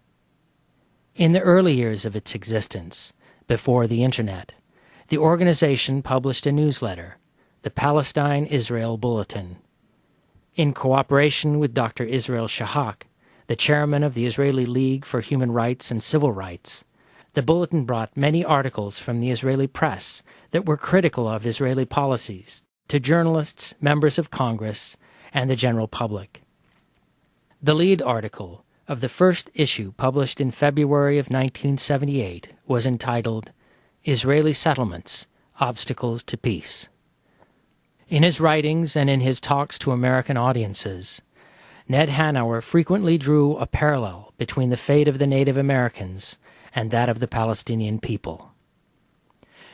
In the early years of its existence, before the Internet, the organization published a newsletter, the Palestine-Israel Bulletin. In cooperation with Dr. Israel Shahak, the chairman of the Israeli League for Human Rights and Civil Rights, the bulletin brought many articles from the Israeli press that were critical of Israeli policies to journalists, members of Congress, and the general public. The lead article of the first issue published in February of 1978 was entitled, Israeli Settlements, Obstacles to Peace. In his writings and in his talks to American audiences, Ned Hanauer frequently drew a parallel between the fate of the Native Americans and that of the Palestinian people.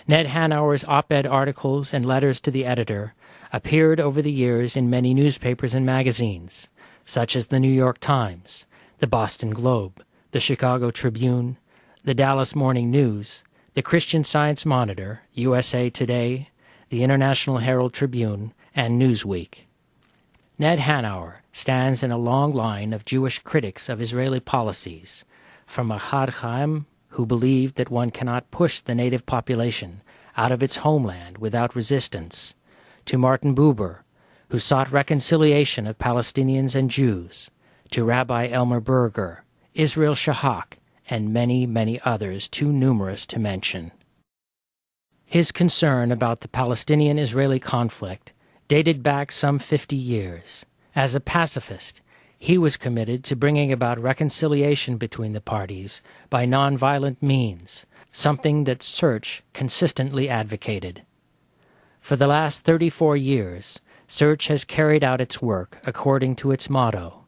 Ned Hanauer's op-ed articles and letters to the editor appeared over the years in many newspapers and magazines, such as the New York Times, the Boston Globe, the Chicago Tribune, the Dallas Morning News, the Christian Science Monitor, USA Today, the International Herald Tribune, and Newsweek. Ned Hanauer stands in a long line of Jewish critics of Israeli policies, from Ahad Chaim, who believed that one cannot push the native population out of its homeland without resistance, to Martin Buber, who sought reconciliation of Palestinians and Jews, to Rabbi Elmer Berger, Israel Shahak, and many, many others too numerous to mention. His concern about the Palestinian-Israeli conflict dated back some 50 years. As a pacifist, he was committed to bringing about reconciliation between the parties by nonviolent means, something that Search consistently advocated. For the last 34 years, Search has carried out its work according to its motto.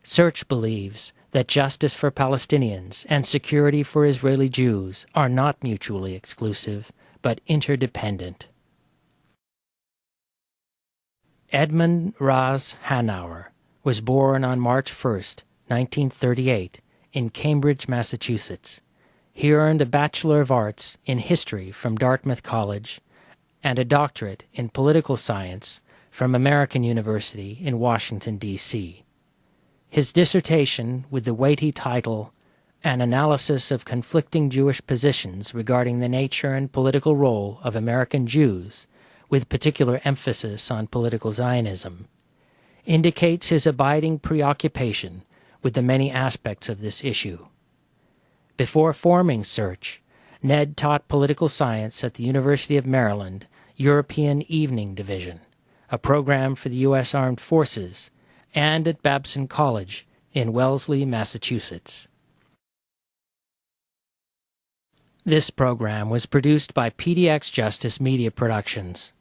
Search believes that justice for Palestinians and security for Israeli Jews are not mutually exclusive, but interdependent. Edmund Raz Hanauer was born on March 1, 1938, in Cambridge, Massachusetts. He earned a Bachelor of Arts in History from Dartmouth College and a doctorate in Political Science from American University in Washington, D.C. His dissertation, with the weighty title, An Analysis of Conflicting Jewish Positions Regarding the Nature and Political Role of American Jews, with particular emphasis on political Zionism, indicates his abiding preoccupation with the many aspects of this issue. Before forming Search, Ned taught political science at the University of Maryland European Evening Division, a program for the U.S. Armed Forces, and at Babson College in Wellesley, Massachusetts. This program was produced by pdxjustice Media Productions.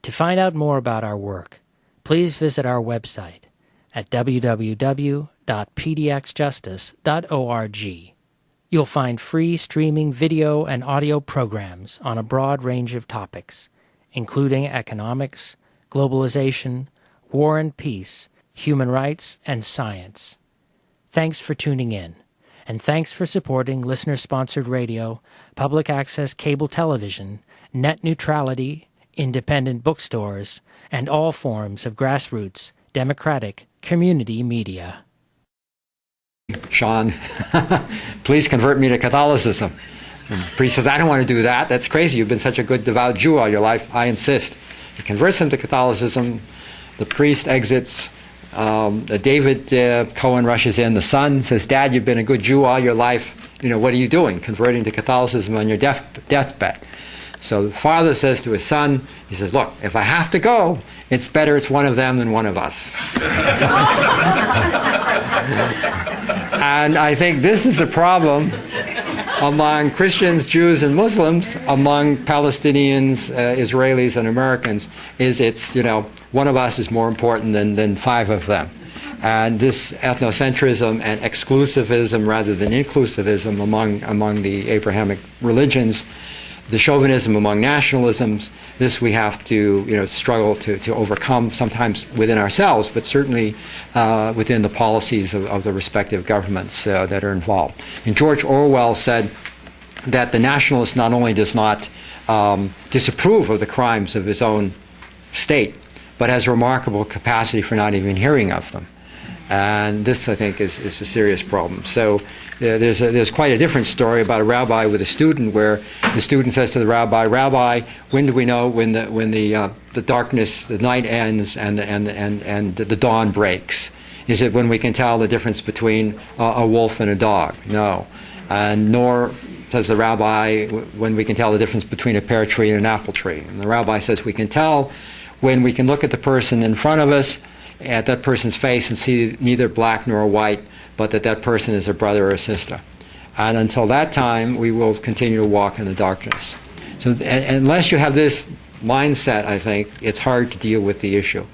To find out more about our work, please visit our website at www.pdxjustice.org. You'll find free streaming video and audio programs on a broad range of topics, including economics, globalization, war and peace, human rights, and science. Thanks for tuning in, and thanks for supporting listener-sponsored radio, public access cable television, net neutrality, independent bookstores, and all forms of grassroots, democratic, community media. Sean, please convert me to Catholicism. And the priest says, I don't want to do that. That's crazy. You've been such a good, devout Jew all your life. I insist. He converts him to Catholicism. The priest exits. David Cohen rushes in. The son says, Dad, you've been a good Jew all your life. What are you doing? Converting to Catholicism on your deathbed. So the father says to his son, he says, look, if I have to go, it's better it's one of them than one of us. And I think this is the problem among Christians, Jews, and Muslims, among Palestinians, Israelis, and Americans, is it's, one of us is more important than five of them. And this ethnocentrism and exclusivism rather than inclusivism among the Abrahamic religions, the chauvinism among nationalisms, this we have to struggle to overcome, sometimes within ourselves, but certainly within the policies of the respective governments that are involved. And George Orwell said that the nationalist not only does not disapprove of the crimes of his own state, but has remarkable capacity for not even hearing of them. And this, I think, is a serious problem. So there's quite a different story about a rabbi with a student, where the student says to the rabbi, Rabbi, when do we know when the darkness, the night ends and the dawn breaks? Is it when we can tell the difference between a wolf and a dog? No. And nor says the rabbi when we can tell the difference between a pear tree and an apple tree. And the rabbi says we can tell when we can look at the person in front of us, at that person's face, and see neither black nor white, but that person is a brother or a sister. And until that time, we will continue to walk in the darkness. So unless you have this mindset, I think, it's hard to deal with the issue.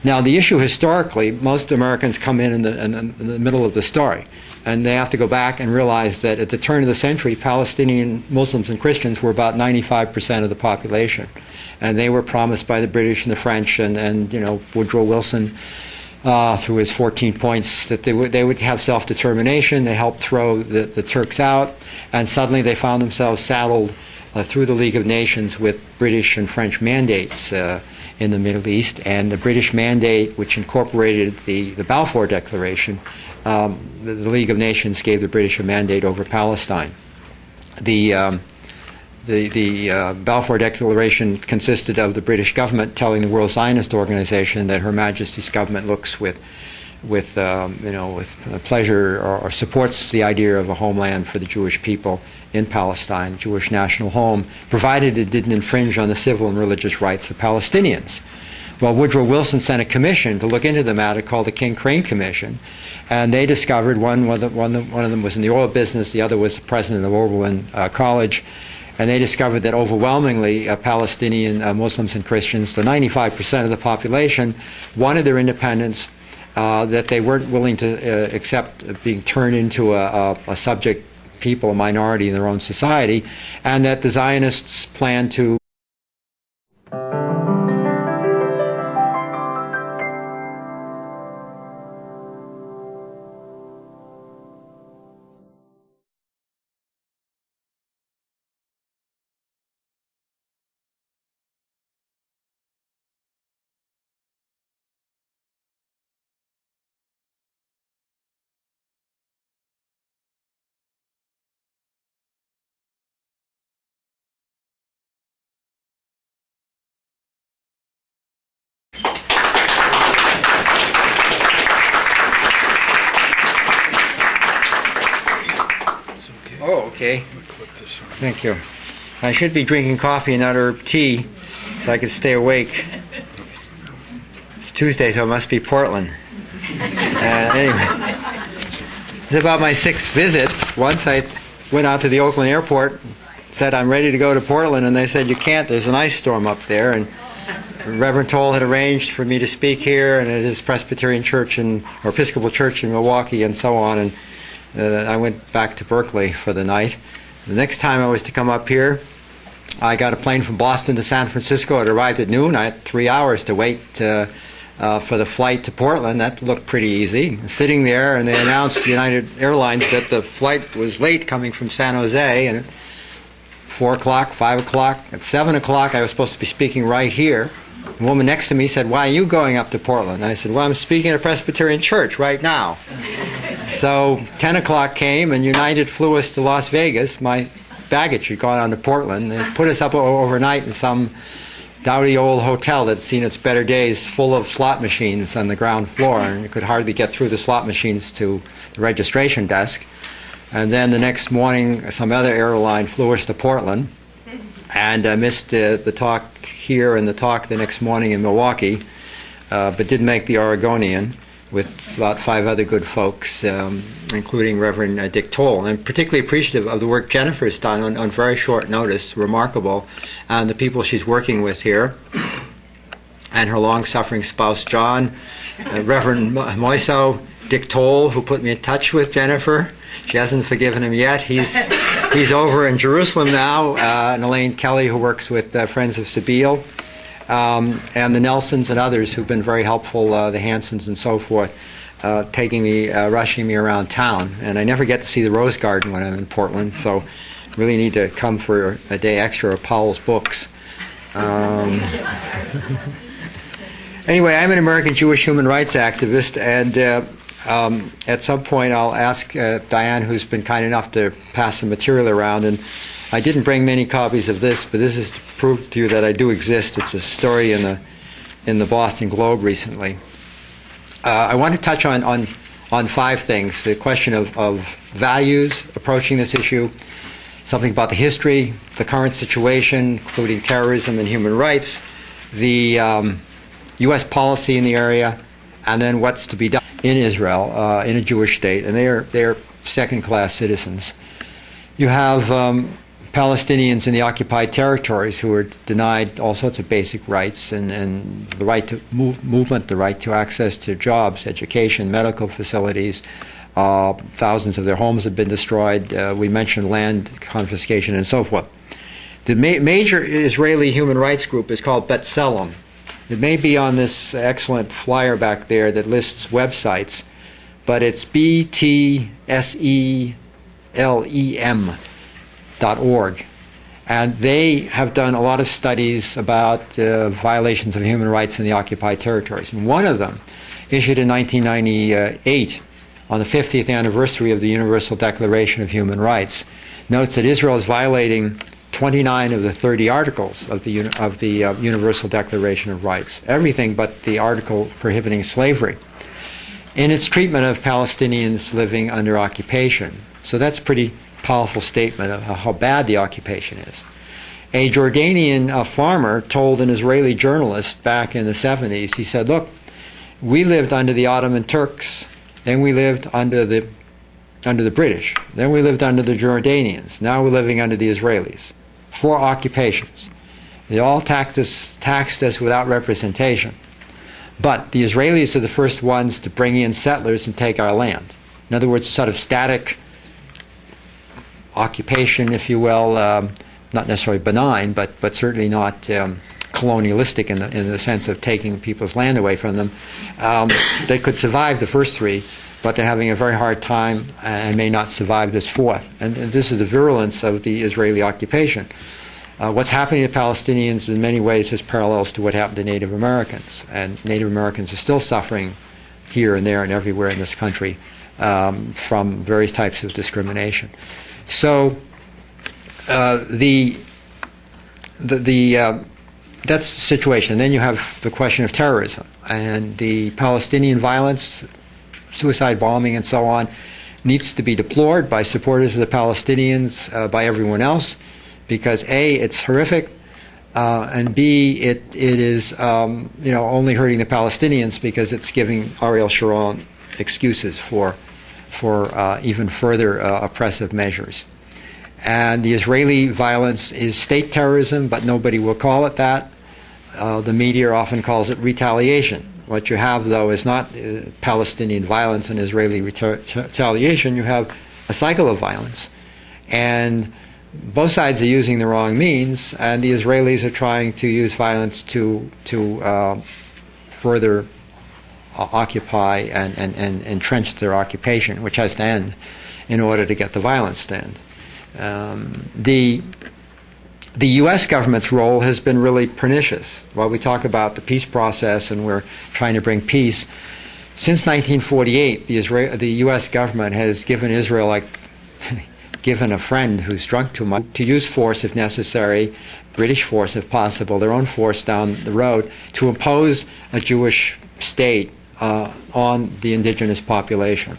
Now, the issue historically, most Americans come in the middle of the story, and they have to go back and realize that at the turn of the century, Palestinian Muslims and Christians were about 95% of the population, and they were promised by the British and the French and Woodrow Wilson through his 14 points that they would have self-determination. They helped throw the Turks out, and suddenly they found themselves saddled through the League of Nations with British and French mandates in the Middle East, and the British mandate, which incorporated the Balfour Declaration, the League of Nations gave the British a mandate over Palestine. The Balfour Declaration consisted of the British government telling the World Zionist Organization that Her Majesty's government looks with pleasure or supports the idea of a homeland for the Jewish people in Palestine, Jewish national home, provided it didn't infringe on the civil and religious rights of Palestinians. Well, Woodrow Wilson sent a commission to look into the matter called the King Crane Commission, and they discovered one of them was in the oil business, the other was the president of Oberlin College, and they discovered that overwhelmingly Palestinian Muslims and Christians, the 95% of the population, wanted their independence, that they weren't willing to accept being turned into a subject people, a minority in their own society, and that the Zionists plan to Oh, okay. Thank you. I should be drinking coffee and not herb tea so I could stay awake. It's Tuesday, so it must be Portland. Anyway, it's about my 6th visit. Once I went out to the Oakland airport, said I'm ready to go to Portland, and they said you can't. There's an ice storm up there, and Reverend Toll had arranged for me to speak here and at his Presbyterian church or Episcopal church in Milwaukee and so on, and I went back to Berkeley for the night. The next time I was to come up here, I got a plane from Boston to San Francisco. It arrived at noon. I had 3 hours to wait for the flight to Portland. That looked pretty easy. Sitting there, and they announced, United Airlines, that the flight was late coming from San Jose, and at 4 o'clock, 5 o'clock, at 7 o'clock I was supposed to be speaking right here. The woman next to me said, "Why are you going up to Portland?" I said, "Well, I'm speaking at a Presbyterian church right now." So 10 o'clock came, and United flew us to Las Vegas. My baggage had gone on to Portland. They put us up overnight in some dowdy old hotel that's seen its better days, full of slot machines on the ground floor, and you could hardly get through the slot machines to the registration desk. And then the next morning, some other airline flew us to Portland, and I missed the talk here and the talk the next morning in Milwaukee, but did make the Oregonian with about 5 other good folks, including Reverend Dick Toll. And I'm particularly appreciative of the work Jennifer's done on very short notice, remarkable, and the people she's working with here, and her long-suffering spouse, John, Reverend Moiso, Dick Toll, who put me in touch with Jennifer. She hasn't forgiven him yet. He's over in Jerusalem now, and Elaine Kelly, who works with Friends of Sabile, and the Nelsons and others who've been very helpful, the Hansons and so forth, taking me, rushing me around town. And I never get to see the Rose Garden when I'm in Portland, so really need to come for a day extra of Powell's books. Anyway, I'm an American Jewish human rights activist, and at some point I'll ask Diane, who's been kind enough to pass some material around, and I didn't bring many copies of this, but this is to prove to you that I do exist. It's a story in the Boston Globe recently. I want to touch on 5 things: the question of values approaching this issue, something about the history, the current situation, including terrorism and human rights, the U.S. policy in the area, and then what's to be done in Israel, in a Jewish state, and they are second-class citizens. You have Palestinians in the occupied territories who were denied all sorts of basic rights and the right to movement, the right to access to jobs, education, medical facilities. Thousands of their homes have been destroyed. We mentioned land confiscation and so forth. The major Israeli human rights group is called B'Tselem. It may be on this excellent flyer back there that lists websites, but it's btselem.org. And they have done a lot of studies about violations of human rights in the occupied territories. And one of them, issued in 1998, on the 50th anniversary of the Universal Declaration of Human Rights, notes that Israel is violating 29 of the 30 articles of the Universal Declaration of Rights, everything but the article prohibiting slavery, in its treatment of Palestinians living under occupation. So that's a pretty powerful statement of how bad the occupation is. A Jordanian farmer told an Israeli journalist back in the 70s, he said, look, we lived under the Ottoman Turks, then we lived under the British, then we lived under the Jordanians, now we're living under the Israelis. 4 occupations. They all taxed us without representation. But the Israelis are the first ones to bring in settlers and take our land. In other words, a sort of static occupation, if you will, not necessarily benign, but certainly not colonialistic in the sense of taking people's land away from them. They could survive the first 3, but they're having a very hard time and may not survive this 4th. And this is the virulence of the Israeli occupation. What's happening to Palestinians in many ways is parallels to what happened to Native Americans. And Native Americans are still suffering here and there and everywhere in this country from various types of discrimination. So that's the situation. Then you have the question of terrorism and the Palestinian violence, suicide bombing and so on, needs to be deplored by supporters of the Palestinians, by everyone else, because A, it's horrific, and B, it is only hurting the Palestinians because it's giving Ariel Sharon excuses for even further oppressive measures. And the Israeli violence is state terrorism, but nobody will call it that. The media often calls it retaliation. What you have, though, is not Palestinian violence and Israeli retaliation. You have a cycle of violence. And both sides are using the wrong means, and the Israelis are trying to use violence to further occupy and entrench their occupation, which has to end in order to get the violence to end. The U.S. government's role has been really pernicious. While we talk about the peace process and we're trying to bring peace, since 1948, the U.S. government has given Israel, like given a friend who's drunk too much, to use force if necessary, British force if possible, their own force down the road, to impose a Jewish state on the indigenous population.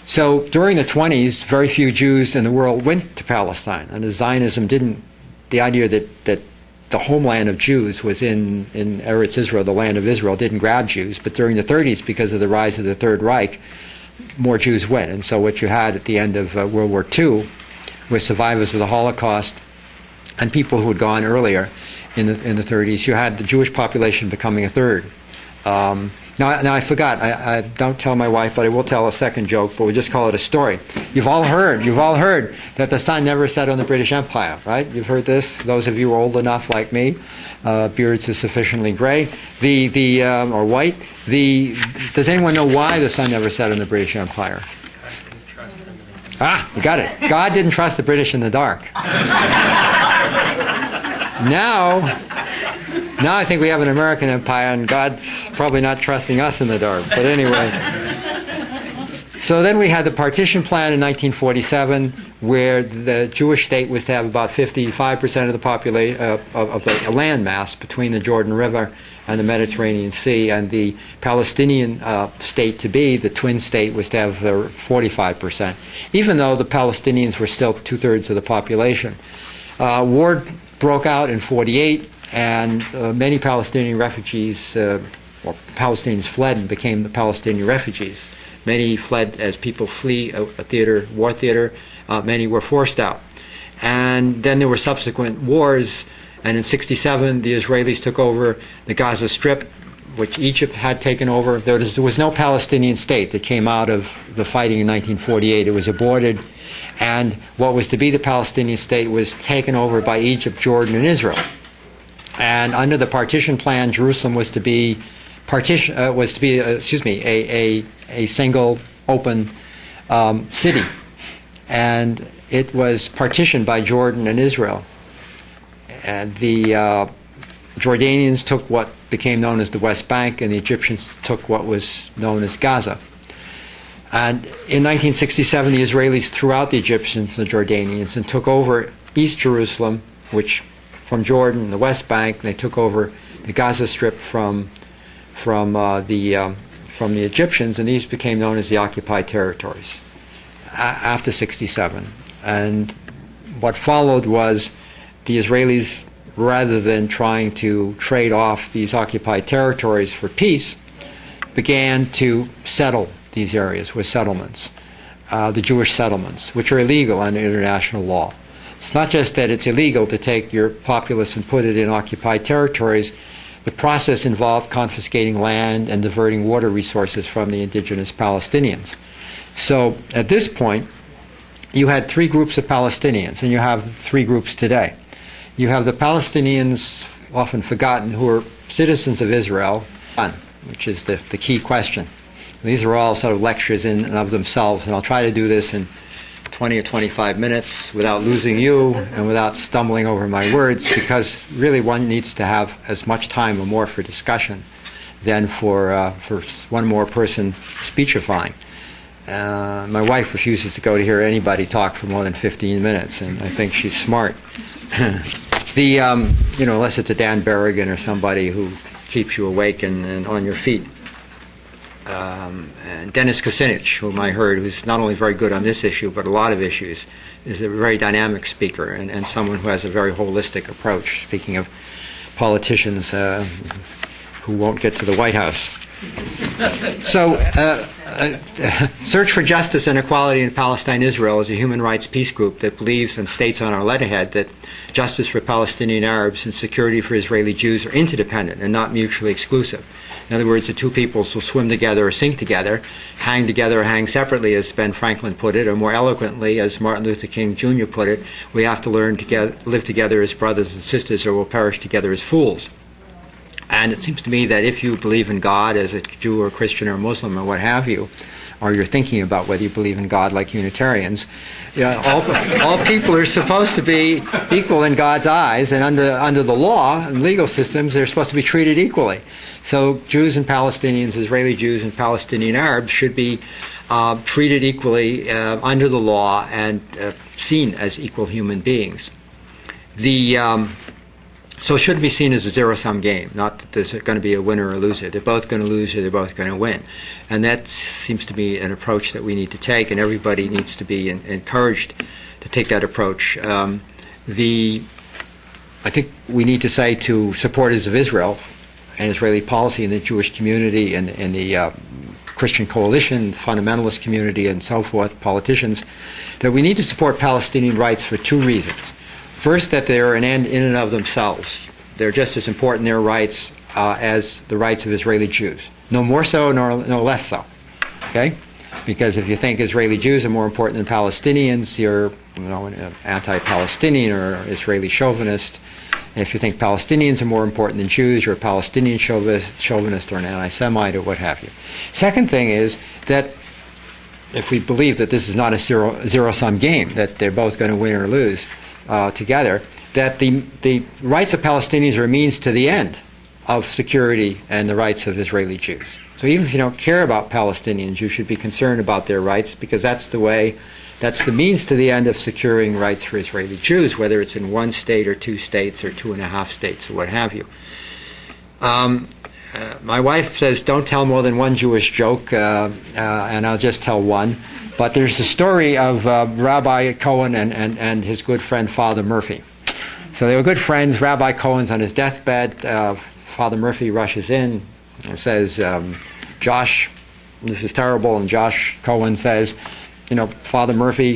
So during the 20s, very few Jews in the world went to Palestine, and Zionism didn't. The idea that the homeland of Jews was in Eretz Israel, the land of Israel, didn't grab Jews. But during the 30s, because of the rise of the Third Reich, more Jews went. And so what you had at the end of World War II with survivors of the Holocaust and people who had gone earlier in the 30s, you had the Jewish population becoming a third. Now I forgot. I don't tell my wife, but I will tell a second joke. But we'll just call it a story. You've all heard that the sun never set on the British Empire, right? You've heard this. Those of you who are old enough, like me, beards are sufficiently gray, or white. Does anyone know why the sun never set on the British Empire? You got it. God didn't trust the British in the dark. Now I think we have an American empire, and God's probably not trusting us in the dark. But anyway. So then we had the partition plan in 1947, where the Jewish state was to have about 55% of the population of the land mass between the Jordan River and the Mediterranean Sea, and the Palestinian state to be, the twin state, was to have 45%, even though the Palestinians were still 2/3 of the population. War broke out in 1948, and many Palestinian refugees, or Palestinians, fled and became the Palestinian refugees. Many fled as people flee a war theater. Many were forced out. And then there were subsequent wars, and in 1967 the Israelis took over the Gaza Strip, which Egypt had taken over. There was no Palestinian state that came out of the fighting in 1948. It was aborted, and what was to be the Palestinian state was taken over by Egypt, Jordan, and Israel. And under the partition plan, Jerusalem was to be a single open city, and it was partitioned by Jordan and Israel. And the Jordanians took what became known as the West Bank, and the Egyptians took what was known as Gaza. And in 1967, the Israelis threw out the Egyptians and the Jordanians and took over East Jerusalem, which from Jordan, the West Bank. They took over the Gaza Strip from the Egyptians, and these became known as the occupied territories after 1967. And what followed was the Israelis, rather than trying to trade off these occupied territories for peace, began to settle these areas with settlements, the Jewish settlements, which are illegal under international law. It's not just that it's illegal to take your populace and put it in occupied territories. The process involved confiscating land and diverting water resources from the indigenous Palestinians. So at this point, you had three groups of Palestinians, and you have three groups today. You have the Palestinians, often forgotten, who are citizens of Israel, which is the key question. These are all sort of lectures in and of themselves, and I'll try to do this in 20 or 25 minutes without losing you and without stumbling over my words, because really one needs to have as much time or more for discussion than for one more person speechifying. My wife refuses to go to hear anybody talk for more than 15 minutes, and I think she's smart. Unless it's a Dan Berrigan or somebody who keeps you awake and on your feet. And Dennis Kucinich, whom I heard, who's not only very good on this issue, but a lot of issues, is a very dynamic speaker and someone who has a very holistic approach, speaking of politicians who won't get to the White House. So, Search for Justice and Equality in Palestine, Israel is a human rights peace group that believes and states on our letterhead that justice for Palestinian Arabs and security for Israeli Jews are interdependent and not mutually exclusive. In other words, the two peoples will swim together or sink together, hang together or hang separately, as Ben Franklin put it, or more eloquently, as Martin Luther King Jr. put it, we have to learn to live together as brothers and sisters, or we'll perish together as fools. And it seems to me that if you believe in God as a Jew or a Christian or a Muslim or what have you, or you're thinking about whether you believe in God like Unitarians, all people are supposed to be equal in God's eyes, and under the law and legal systems, they're supposed to be treated equally. So Jews and Palestinians, Israeli Jews and Palestinian Arabs should be treated equally under the law and seen as equal human beings. So it shouldn't be seen as a zero-sum game, not that there's going to be a winner or a loser. They're both going to lose or they're both going to win. And that seems to be an approach that we need to take, and everybody needs to be encouraged to take that approach. I think we need to say to supporters of Israel and Israeli policy in the Jewish community and in the Christian coalition, fundamentalist community, and so forth, politicians, that we need to support Palestinian rights for two reasons. First, that they're an end in and of themselves. They're just as important, their rights, as the rights of Israeli Jews. No more so, no less so. Okay? Because if you think Israeli Jews are more important than Palestinians, you're an anti-Palestinian or Israeli chauvinist. And if you think Palestinians are more important than Jews, you're a Palestinian chauvinist or an anti-Semite or what have you. Second thing is that if we believe that this is not a zero-sum game, that they're both going to win or lose, together, that the rights of Palestinians are a means to the end of security and the rights of Israeli Jews. So even if you don't care about Palestinians, you should be concerned about their rights, because that's the means to the end of securing rights for Israeli Jews, whether it's in one state or two states or 2.5 states or what have you. My wife says don't tell more than one Jewish joke, and I'll just tell one. But there's a story of Rabbi Cohen and his good friend Father Murphy. So they were good friends. Rabbi Cohen's on his deathbed. Father Murphy rushes in and says, Josh, this is terrible. And Josh Cohen says, Father Murphy,